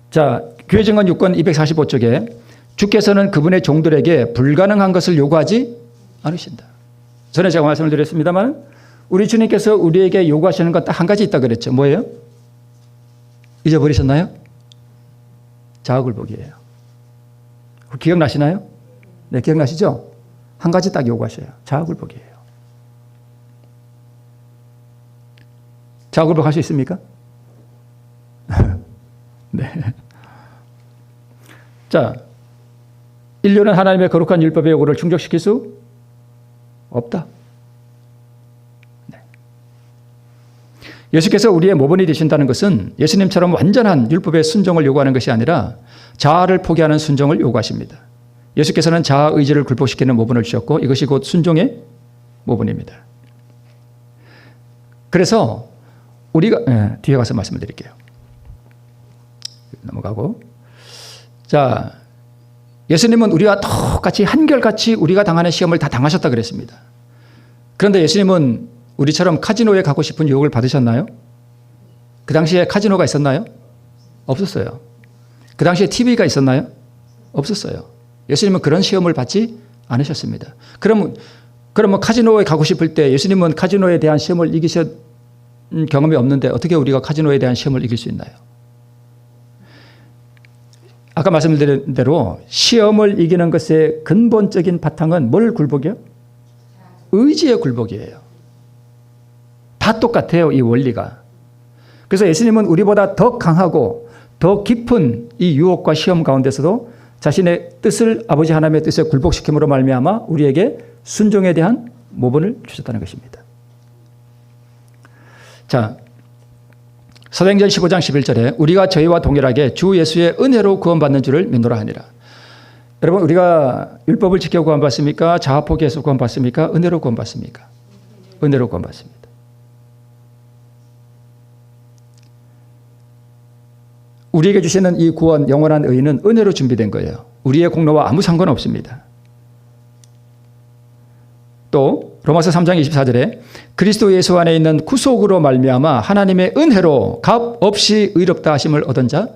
자, 교회 증언 6권 245쪽에 주께서는 그분의 종들에게 불가능한 것을 요구하지 않으신다. 전에 제가 말씀을 드렸습니다만 우리 주님께서 우리에게 요구하시는 건 딱 한 가지 있다 그랬죠. 뭐예요? 잊어버리셨나요? 자아굴복이에요. 기억나시나요? 네, 기억나시죠? 한 가지 딱 요구하셔요. 자아굴복이에요. 자아굴복 할 수 있습니까? 네. 자, 인류는 하나님의 거룩한 율법의 요구를 충족시킬 수 없다. 네. 예수께서 우리의 모본이 되신다는 것은 예수님처럼 완전한 율법의 순종을 요구하는 것이 아니라 자아를 포기하는 순종을 요구하십니다. 예수께서는 자아 의지를 굴복시키는 모본을 주셨고 이것이 곧 순종의 모본입니다. 그래서 우리가 뒤에 가서 말씀을 드릴게요. 넘어가고, 자, 예수님은 우리와 똑같이 한결같이 우리가 당하는 시험을 다 당하셨다 그랬습니다. 그런데 예수님은 우리처럼 카지노에 가고 싶은 유혹을 받으셨나요? 그 당시에 카지노가 있었나요? 없었어요. 그 당시에 TV가 있었나요? 없었어요. 예수님은 그런 시험을 받지 않으셨습니다. 그러면 카지노에 가고 싶을 때 예수님은 카지노에 대한 시험을 이기신 경험이 없는데 어떻게 우리가 카지노에 대한 시험을 이길 수 있나요? 아까 말씀드린 대로 시험을 이기는 것의 근본적인 바탕은 뭘 굴복이요? 의지의 굴복이에요. 다 똑같아요, 이 원리가. 그래서 예수님은 우리보다 더 강하고 더 깊은 이 유혹과 시험 가운데서도 자신의 뜻을 아버지 하나님의 뜻에 굴복시킴으로 말미암아 우리에게 순종에 대한 모본을 주셨다는 것입니다. 자, 사도행전 15장 11절에 우리가 저희와 동일하게 주 예수의 은혜로 구원받는 줄을 믿노라 하니라. 여러분, 우리가 율법을 지켜 구원받습니까? 자아 포기해서 구원받습니까? 은혜로 구원받습니까? 은혜로 구원받습니다. 우리에게 주시는 이 구원, 영원한 의는 은혜로 준비된 거예요. 우리의 공로와 아무 상관없습니다. 또 로마서 3장 24절에 그리스도 예수 안에 있는 구속으로 말미암아 하나님의 은혜로 값 없이 의롭다 하심을 얻은 자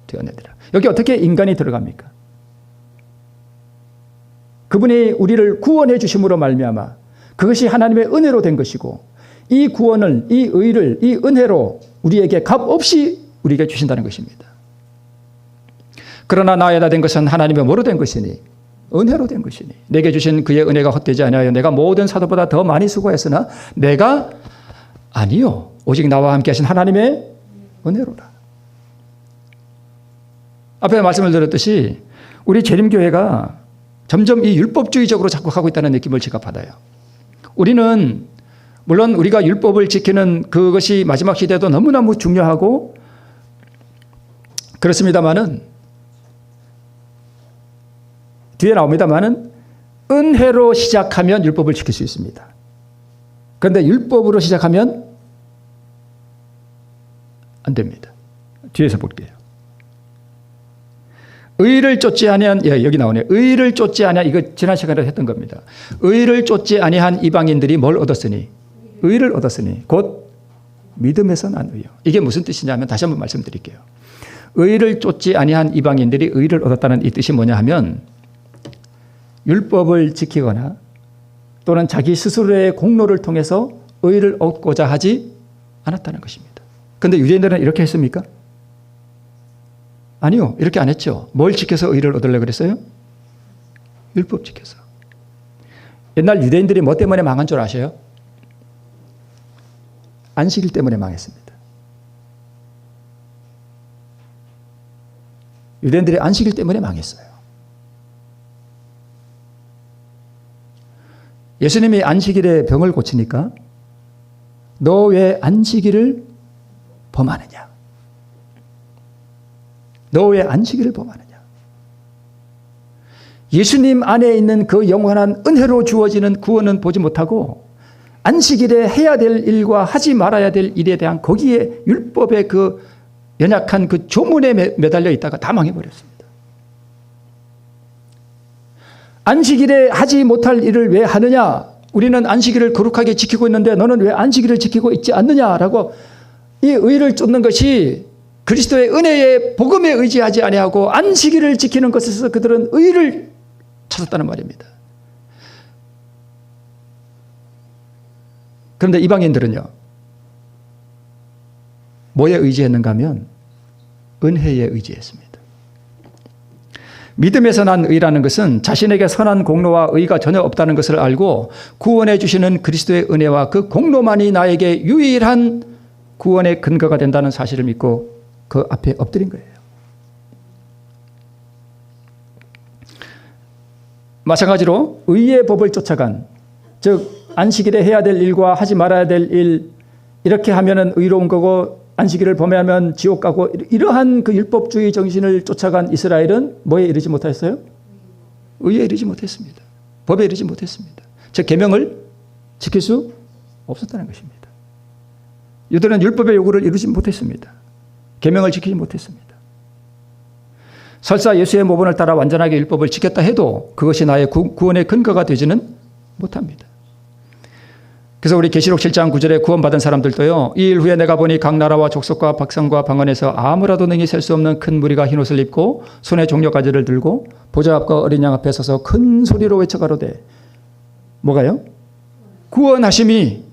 되었느니라. 여기 어떻게 인간이 들어갑니까? 그분이 우리를 구원해 주심으로 말미암아 그것이 하나님의 은혜로 된 것이고 이 구원을, 이 의를, 이 은혜로 우리에게 값 없이 우리에게 주신다는 것입니다. 그러나 나에다 된 것은 하나님의 뭐로 된 것이니? 은혜로 된 것이니 내게 주신 그의 은혜가 헛되지 아니하여 내가 모든 사도보다 더 많이 수고했으나 내가 아니요 오직 나와 함께 하신 하나님의 은혜로라. 앞에 말씀을 드렸듯이 우리 재림교회가 점점 이 율법주의적으로 자꾸 가고 있다는 느낌을 제가 받아요. 우리는 물론 우리가 율법을 지키는 그것이 마지막 시대도 너무너무 중요하고 그렇습니다만은 뒤에 나옵니다만은 은혜로 시작하면 율법을 지킬 수 있습니다. 그런데 율법으로 시작하면 안 됩니다. 뒤에서 볼게요. 의를 쫓지 아니한 여기 나오네요. 의를 쫓지 아니한 이거 지난 시간에 했던 겁니다. 의를 쫓지 아니한 이방인들이 뭘 얻었으니 의를 얻었으니 곧 믿음에서 난 의요. 이게 무슨 뜻이냐면 다시 한번 말씀드릴게요. 의를 쫓지 아니한 이방인들이 의를 얻었다는 이 뜻이 뭐냐 하면 율법을 지키거나 또는 자기 스스로의 공로를 통해서 의를 얻고자 하지 않았다는 것입니다. 그런데 유대인들은 이렇게 했습니까? 아니요. 이렇게 안 했죠. 뭘 지켜서 의를 얻으려고 그랬어요? 율법 지켜서. 옛날 유대인들이 뭐 때문에 망한 줄 아세요? 안식일 때문에 망했습니다. 유대인들이 안식일 때문에 망했어요. 예수님이 안식일에 병을 고치니까 너 왜 안식일을 범하느냐? 너 왜 안식일을 범하느냐? 예수님 안에 있는 그 영원한 은혜로 주어지는 구원은 보지 못하고 안식일에 해야 될 일과 하지 말아야 될 일에 대한 거기에 율법의 그 연약한 그 조문에 매달려 있다가 다 망해버렸습니다. 안식일에 하지 못할 일을 왜 하느냐? 우리는 안식일을 거룩하게 지키고 있는데 너는 왜 안식일을 지키고 있지 않느냐라고 이 의를 쫓는 것이 그리스도의 은혜의 복음에 의지하지 아니하고 안식일을 지키는 것에서 그들은 의를 찾았다는 말입니다. 그런데 이방인들은요. 뭐에 의지했는가 하면 은혜에 의지했습니다. 믿음에서 난 의라는 것은 자신에게 선한 공로와 의가 전혀 없다는 것을 알고 구원해 주시는 그리스도의 은혜와 그 공로만이 나에게 유일한 구원의 근거가 된다는 사실을 믿고 그 앞에 엎드린 거예요. 마찬가지로 의의 법을 쫓아간, 즉 안식일에 해야 될 일과 하지 말아야 될 일, 이렇게 하면은 의로운 거고 안식일을 범하면 지옥 가고, 이러한 그 율법주의 정신을 쫓아간 이스라엘은 뭐에 이르지 못했어요? 의에 이르지 못했습니다. 법에 이르지 못했습니다. 즉 계명을 지킬 수 없었다는 것입니다. 유대는 율법의 요구를 이루지 못했습니다. 계명을 지키지 못했습니다. 설사 예수의 모본을 따라 완전하게 율법을 지켰다 해도 그것이 나의 구원의 근거가 되지는 못합니다. 그래서 우리 계시록 7장 9절에 구원받은 사람들도요. 이 일 후에 내가 보니 각 나라와 족속과 백성과 방언에서 아무라도 능히 셀 수 없는 큰 무리가 흰옷을 입고 손에 종려가지를 들고 보좌 앞과 어린 양 앞에 서서 큰 소리로 외쳐가로되 뭐가요? 구원하심이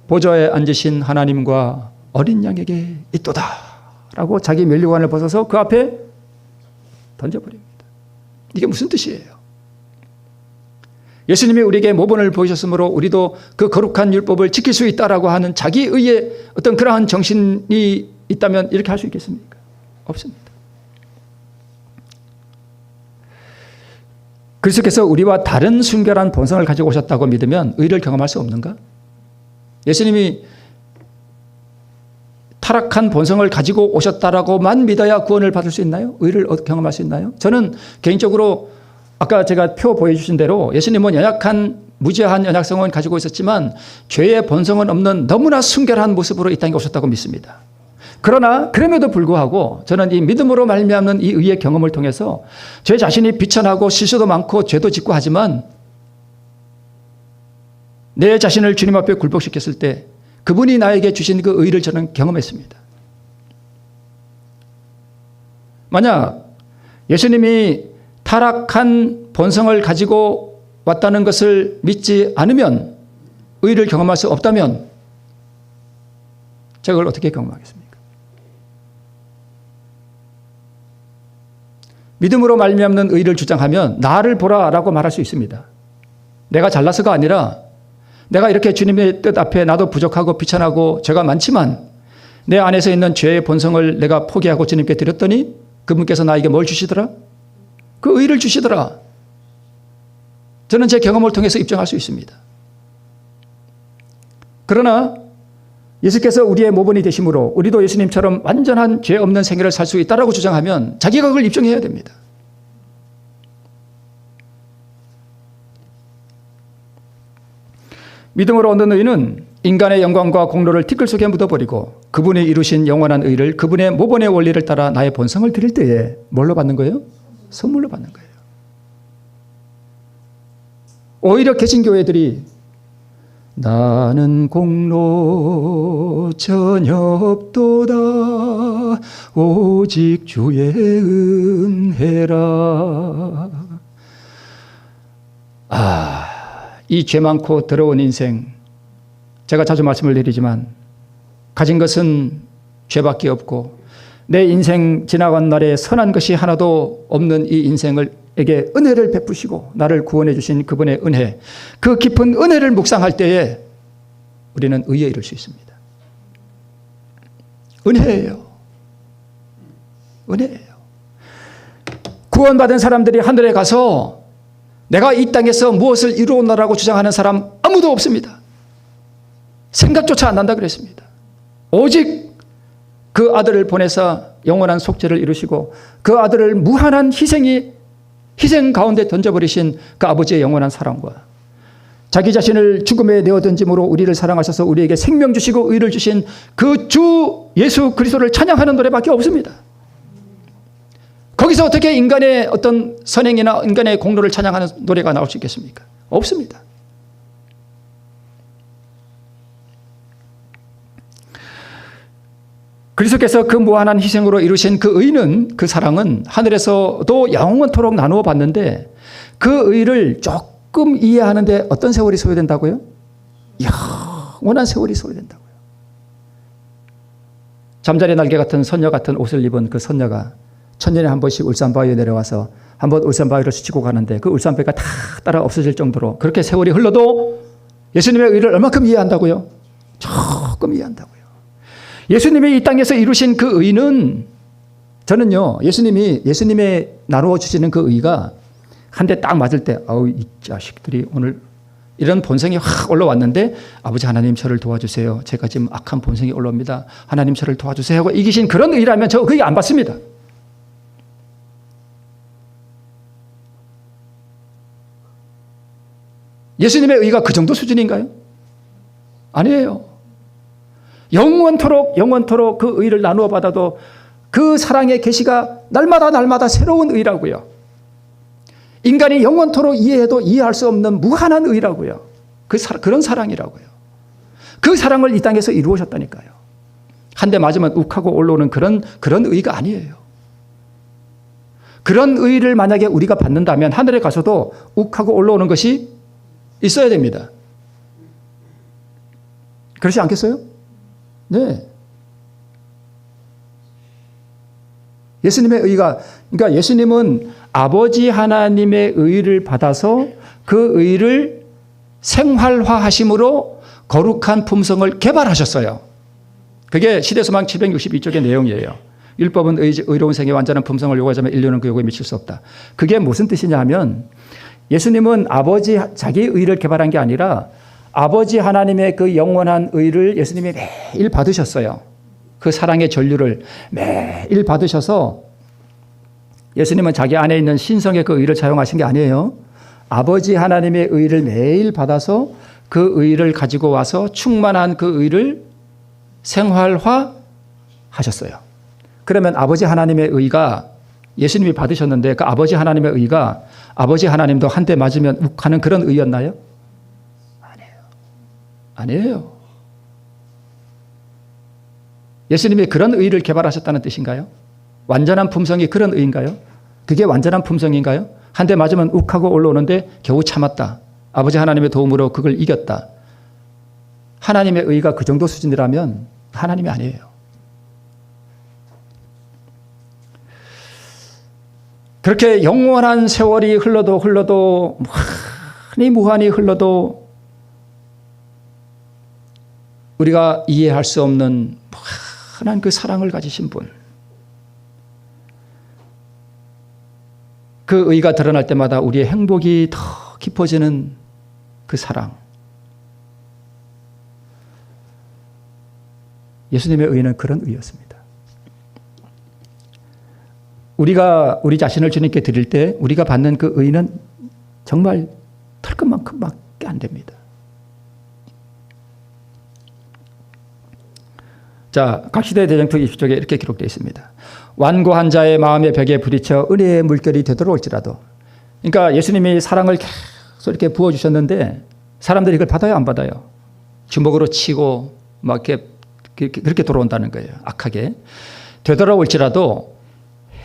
보좌에 앉으신 하나님과 어린 양에게 있도다 라고 자기 면류관을 벗어서 그 앞에 던져버립니다. 이게 무슨 뜻이에요? 예수님이 우리에게 모본을 보이셨으므로 우리도 그 거룩한 율법을 지킬 수 있다라고 하는 자기의의 어떤 그러한 정신이 있다면 이렇게 할 수 있겠습니까? 없습니다. 그리스도께서 우리와 다른 순결한 본성을 가지고 오셨다고 믿으면 의를 경험할 수 없는가? 예수님이 타락한 본성을 가지고 오셨다라고만 믿어야 구원을 받을 수 있나요? 의를 경험할 수 있나요? 저는 개인적으로 아까 제가 표 보여주신 대로 예수님은 연약한 무죄한 연약성은 가지고 있었지만 죄의 본성은 없는 너무나 순결한 모습으로 이 땅에 오셨다고 믿습니다. 그러나 그럼에도 불구하고 저는 이 믿음으로 말미암는 이 의의 경험을 통해서 제 자신이 비천하고 실수도 많고 죄도 짓고 하지만 내 자신을 주님 앞에 굴복시켰을 때 그분이 나에게 주신 그 의를 저는 경험했습니다. 만약 예수님이 타락한 본성을 가지고 왔다는 것을 믿지 않으면 의를 경험할 수 없다면 제가 그걸 어떻게 경험하겠습니까? 믿음으로 말미암는 의를 주장하면 나를 보라라고 말할 수 있습니다. 내가 잘나서가 아니라 내가 이렇게 주님의 뜻 앞에 나도 부족하고 비천하고 죄가 많지만 내 안에서 있는 죄의 본성을 내가 포기하고 주님께 드렸더니 그분께서 나에게 뭘 주시더라? 그 의를 주시더라. 저는 제 경험을 통해서 입증할 수 있습니다. 그러나 예수께서 우리의 모본이 되심으로 우리도 예수님처럼 완전한 죄 없는 생애를 살 수 있다라고 주장하면 자기가 그걸 입증해야 됩니다. 믿음으로 얻는 의는 인간의 영광과 공로를 티끌 속에 묻어버리고 그분이 이루신 영원한 의를 그분의 모본의 원리를 따라 나의 본성을 드릴 때에 뭘로 받는 거예요? 선물로 받는 거예요. 오히려 개신교회들이 나는 공로 전혀 없도다 오직 주의 은혜라. 이 죄 많고 더러운 인생, 제가 자주 말씀을 드리지만 가진 것은 죄밖에 없고 내 인생 지나간 날에 선한 것이 하나도 없는 이 인생에게 은혜를 베푸시고 나를 구원해 주신 그분의 은혜, 그 깊은 은혜를 묵상할 때에 우리는 의에 이를 수 있습니다. 은혜예요. 은혜예요. 구원받은 사람들이 하늘에 가서 내가 이 땅에서 무엇을 이루었나라고 주장하는 사람 아무도 없습니다. 생각조차 안 난다 그랬습니다. 오직 그 아들을 보내서 영원한 속죄를 이루시고 그 아들을 무한한 희생 가운데 던져버리신 그 아버지의 영원한 사랑과 자기 자신을 죽음에 내어 던짐으로 우리를 사랑하셔서 우리에게 생명 주시고 의를 주신 그 주 예수 그리스도를 찬양하는 노래밖에 없습니다. 거기서 어떻게 인간의 어떤 선행이나 인간의 공로를 찬양하는 노래가 나올 수 있겠습니까? 없습니다. 그리스도께서 그 무한한 희생으로 이루신 그 의는, 그 사랑은 하늘에서도 영원토록 나누어 봤는데 그 의를 조금 이해하는데 어떤 세월이 소요된다고요? 영원한 세월이 소요된다고요. 잠자리 날개 같은 선녀 같은 옷을 입은 그 선녀가 천년에 한 번씩 울산바위에 내려와서 한 번 울산바위를 스치고 가는데 그 울산바위가 다 따라 없어질 정도로 그렇게 세월이 흘러도 예수님의 의를 얼마큼 이해한다고요? 조금 이해한다고요. 예수님이 이 땅에서 이루신 그 의는 저는요, 예수님의 나누어 주시는 그 의가 한 대 딱 맞을 때, 아우, 이 자식들이 오늘 이런 본성이 확 올라왔는데 아버지 하나님 저를 도와주세요. 제가 지금 악한 본성이 올라옵니다. 하나님 저를 도와주세요 하고 이기신 그런 의라면 저 그 의 안 받습니다. 예수님의 의가 그 정도 수준인가요? 아니에요. 영원토록 그 의를 나누어 받아도 그 사랑의 계시가 날마다 새로운 의라고요. 인간이 영원토록 이해해도 이해할 수 없는 무한한 의라고요. 그런 사랑이라고요. 그 사랑을 이 땅에서 이루어졌다니까요. 한 대 맞으면 욱하고 올라오는 그런 의가 아니에요. 그런 의를 만약에 우리가 받는다면 하늘에 가서도 욱하고 올라오는 것이 있어야 됩니다. 그렇지 않겠어요? 네. 예수님의 의가, 그러니까 예수님은 아버지 하나님의 의를 받아서 그 의를 생활화하심으로 거룩한 품성을 개발하셨어요. 그게 시대소망 762쪽의 내용이에요. 율법은 의로운 생의 완전한 품성을 요구하자면 인류는 그 요구에 미칠 수 없다. 그게 무슨 뜻이냐 하면 예수님은 자기의 의를 개발한 게 아니라 아버지 하나님의 그 영원한 의를 예수님이 매일 받으셨어요. 그 사랑의 전류를 매일 받으셔서 예수님은 자기 안에 있는 신성의 그 의를 사용하신 게 아니에요. 아버지 하나님의 의를 매일 받아서 그 의를 가지고 와서 충만한 그 의를 생활화 하셨어요. 그러면 아버지 하나님의 의가 예수님이 받으셨는데 그 아버지 하나님의 의가 아버지 하나님도 한 대 맞으면 욱하는 그런 의였나요? 아니에요. 예수님이 그런 의를 개발하셨다는 뜻인가요? 완전한 품성이 그런 의인가요? 그게 완전한 품성인가요? 한 대 맞으면 욱하고 올라오는데 겨우 참았다. 아버지 하나님의 도움으로 그걸 이겼다. 하나님의 의가 그 정도 수준이라면 하나님이 아니에요. 그렇게 영원한 세월이 흘러도 무한히 흘러도 우리가 이해할 수 없는 무한한 그 사랑을 가지신 분. 그 의가 드러날 때마다 우리의 행복이 더 깊어지는 그 사랑. 예수님의 의는 그런 의였습니다. 우리가 우리 자신을 주님께 드릴 때 우리가 받는 그 의는 정말 털끝만큼밖에 안 됩니다. 자, 각시대 대정통 20쪽에 이렇게 기록되어 있습니다. 완고한 자의 마음의 벽에 부딪혀 은혜의 물결이 되돌아올지라도. 그러니까 예수님이 사랑을 계속 이렇게 부어주셨는데 사람들이 이걸 받아요, 안 받아요? 주먹으로 치고 막 이렇게 그렇게 돌아온다는 거예요. 악하게. 되돌아올지라도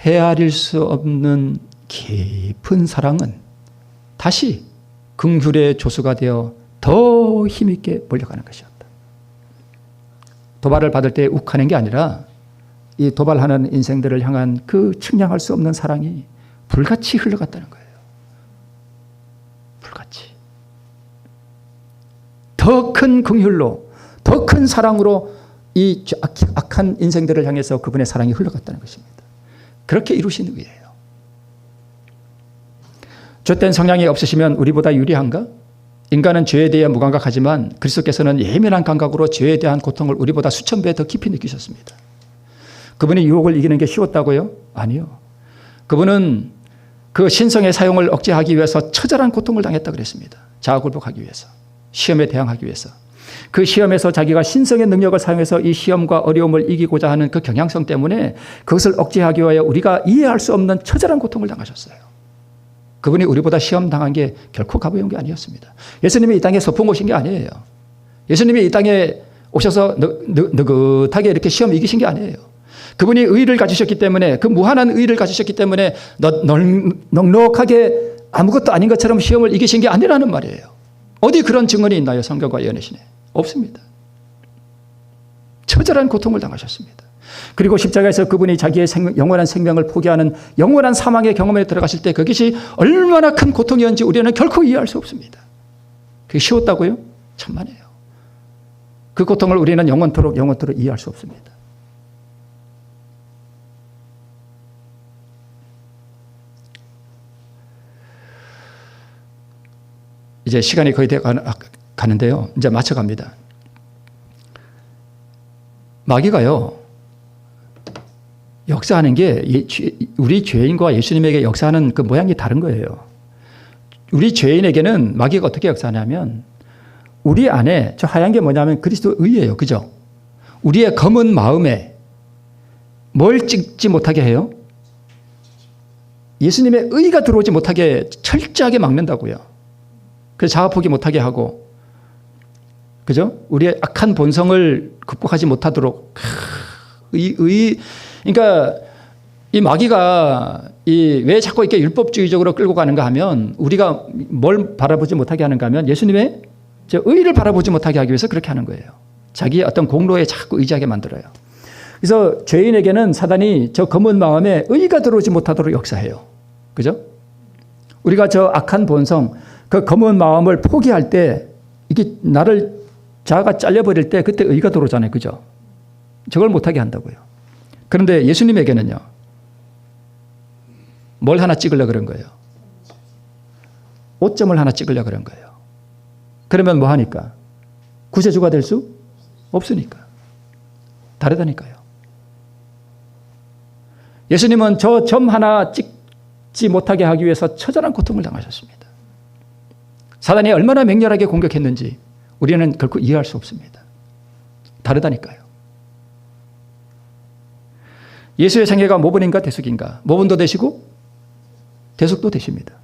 헤아릴 수 없는 깊은 사랑은 다시 긍휼의 조수가 되어 더 힘있게 몰려가는 것이었다. 도발을 받을 때 욱하는 게 아니라 이 도발하는 인생들을 향한 그 측량할 수 없는 사랑이 불같이 흘러갔다는 거예요. 불같이. 더 큰 긍휼로, 더 큰 사랑으로 이 악한 인생들을 향해서 그분의 사랑이 흘러갔다는 것입니다. 그렇게 이루신 의예요. 죄된 성향이 없으시면 우리보다 유리한가? 인간은 죄에 대해 무감각하지만 그리스도께서는 예민한 감각으로 죄에 대한 고통을 우리보다 수천 배 더 깊이 느끼셨습니다. 그분이 유혹을 이기는 게 쉬웠다고요? 아니요. 그분은 그 신성의 사용을 억제하기 위해서 처절한 고통을 당했다 그랬습니다. 자아굴복하기 위해서. 시험에 대항하기 위해서. 그 시험에서 자기가 신성의 능력을 사용해서 이 시험과 어려움을 이기고자 하는 그 경향성 때문에 그것을 억제하기 위하여 우리가 이해할 수 없는 처절한 고통을 당하셨어요. 그분이 우리보다 시험 당한 게 결코 가벼운 게 아니었습니다. 예수님이 이 땅에 소풍 오신 게 아니에요. 예수님이 이 땅에 오셔서 느긋하게 이렇게 시험 이기신 게 아니에요. 그분이 의를 가지셨기 때문에, 그 무한한 의를 가지셨기 때문에 넉넉하게 아무것도 아닌 것처럼 시험을 이기신 게 아니라는 말이에요. 어디 그런 증언이 있나요? 성경과 예언의 신에. 없습니다. 처절한 고통을 당하셨습니다. 그리고 십자가에서 그분이 자기의 영원한 생명을 포기하는 영원한 사망의 경험에 들어가실 때 그것이 얼마나 큰 고통이었는지 우리는 결코 이해할 수 없습니다. 그게 쉬웠다고요? 천만에요. 그 고통을 우리는 영원토록 이해할 수 없습니다. 이제 시간이 거의 가는데요. 이제 맞춰갑니다. 마귀가요, 역사하는 게 우리 죄인과 예수님에게 역사하는 그 모양이 다른 거예요. 우리 죄인에게는 마귀가 어떻게 역사하냐면 우리 안에 저 하얀 게 뭐냐면 그리스도 의예요. 그죠? 우리의 검은 마음에 뭘 찍지 못하게 해요? 예수님의 의가 들어오지 못하게 철저하게 막는다고요. 그래서 자아포기 못하게 하고 그죠? 우리의 악한 본성을 극복하지 못하도록 그러니까 이 마귀가 왜 자꾸 이렇게 율법주의적으로 끌고 가는가 하면 우리가 뭘 바라보지 못하게 하는가 하면 예수님의 의를 바라보지 못하게 하기 위해서 그렇게 하는 거예요. 자기의 어떤 공로에 자꾸 의지하게 만들어요. 그래서 죄인에게는 사단이 저 검은 마음에 의가 들어오지 못하도록 역사해요. 그죠? 우리가 저 악한 본성, 그 검은 마음을 포기할 때 이게 나를 자아가 잘려버릴 때 그때 의가 들어오잖아요. 그죠? 저걸 못하게 한다고요. 그런데 예수님에게는요. 뭘 하나 찍으려고 그런 거예요? 오점을 하나 찍으려고 그런 거예요. 그러면 뭐 하니까? 구세주가 될 수 없으니까. 다르다니까요. 예수님은 저 점 하나 찍지 못하게 하기 위해서 처절한 고통을 당하셨습니다. 사단이 얼마나 맹렬하게 공격했는지 우리는 결코 이해할 수 없습니다. 다르다니까요. 예수의 생애가 모본인가 대속인가? 모본도 되시고 대속도 되십니다.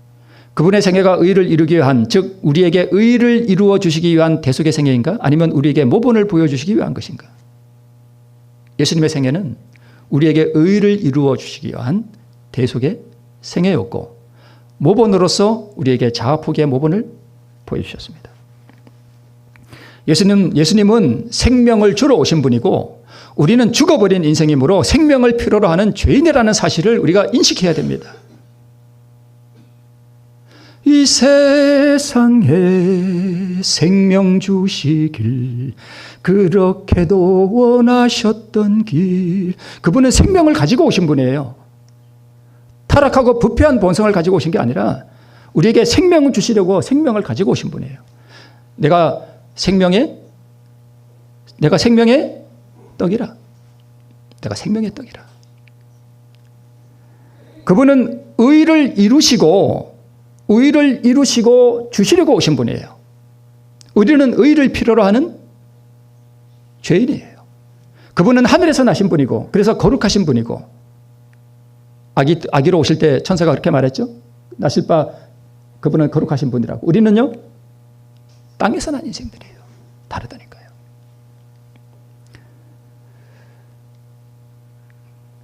그분의 생애가 의를 이루기 위한, 즉 우리에게 의를 이루어 주시기 위한 대속의 생애인가? 아니면 우리에게 모본을 보여주시기 위한 것인가? 예수님의 생애는 우리에게 의를 이루어 주시기 위한 대속의 생애였고 모본으로서 우리에게 자아포기의 모본을 보여주셨습니다. 예수님은 생명을 주러 오신 분이고 우리는 죽어버린 인생이므로 생명을 필요로 하는 죄인이라는 사실을 우리가 인식해야 됩니다. 이 세상에 생명 주시길 그렇게도 원하셨던 길. 그분은 생명을 가지고 오신 분이에요. 타락하고 부패한 본성을 가지고 오신 게 아니라 우리에게 생명을 주시려고 생명을 가지고 오신 분이에요. 내가 생명의 떡이라. 내가 생명의 떡이라. 그분은 의를 이루시고 주시려고 오신 분이에요. 우리는 의를 필요로 하는 죄인이에요. 그분은 하늘에서 나신 분이고 그래서 거룩하신 분이고 아기로 오실 때 천사가 그렇게 말했죠. 나실 바 그분은 거룩하신 분이라고. 우리는요. 땅에서 난 인생들이에요. 다르다니까요.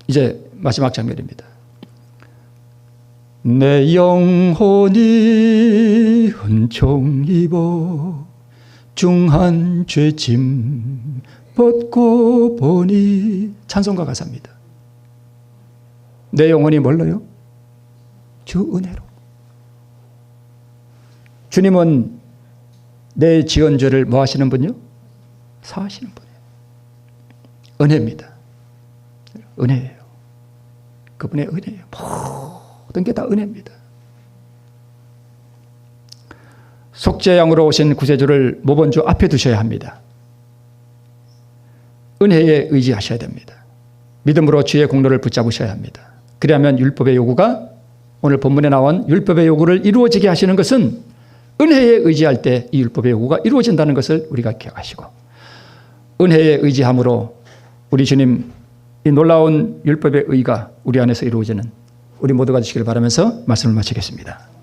이제 마지막 장면입니다. 내 영혼이 은총 입어 중한 죄짐 벗고 보니. 찬송가 가사입니다. 내 영혼이 뭘로요? 주 은혜로. 주님은 내 지은 죄를 뭐 하시는 분이요? 사하시는 분이에요. 은혜입니다. 은혜예요. 그분의 은혜예요. 모든 게 다 은혜입니다. 속죄양으로 오신 구세주를 모본주 앞에 두셔야 합니다. 은혜에 의지하셔야 됩니다. 믿음으로 주의 공로를 붙잡으셔야 합니다. 그리하면 율법의 요구가, 오늘 본문에 나온 율법의 요구를 이루어지게 하시는 것은 은혜에 의지할 때 이 율법의 요구가 이루어진다는 것을 우리가 기억하시고, 은혜에 의지함으로 우리 주님 이 놀라운 율법의 의가 우리 안에서 이루어지는 우리 모두가 되시길 바라면서 말씀을 마치겠습니다.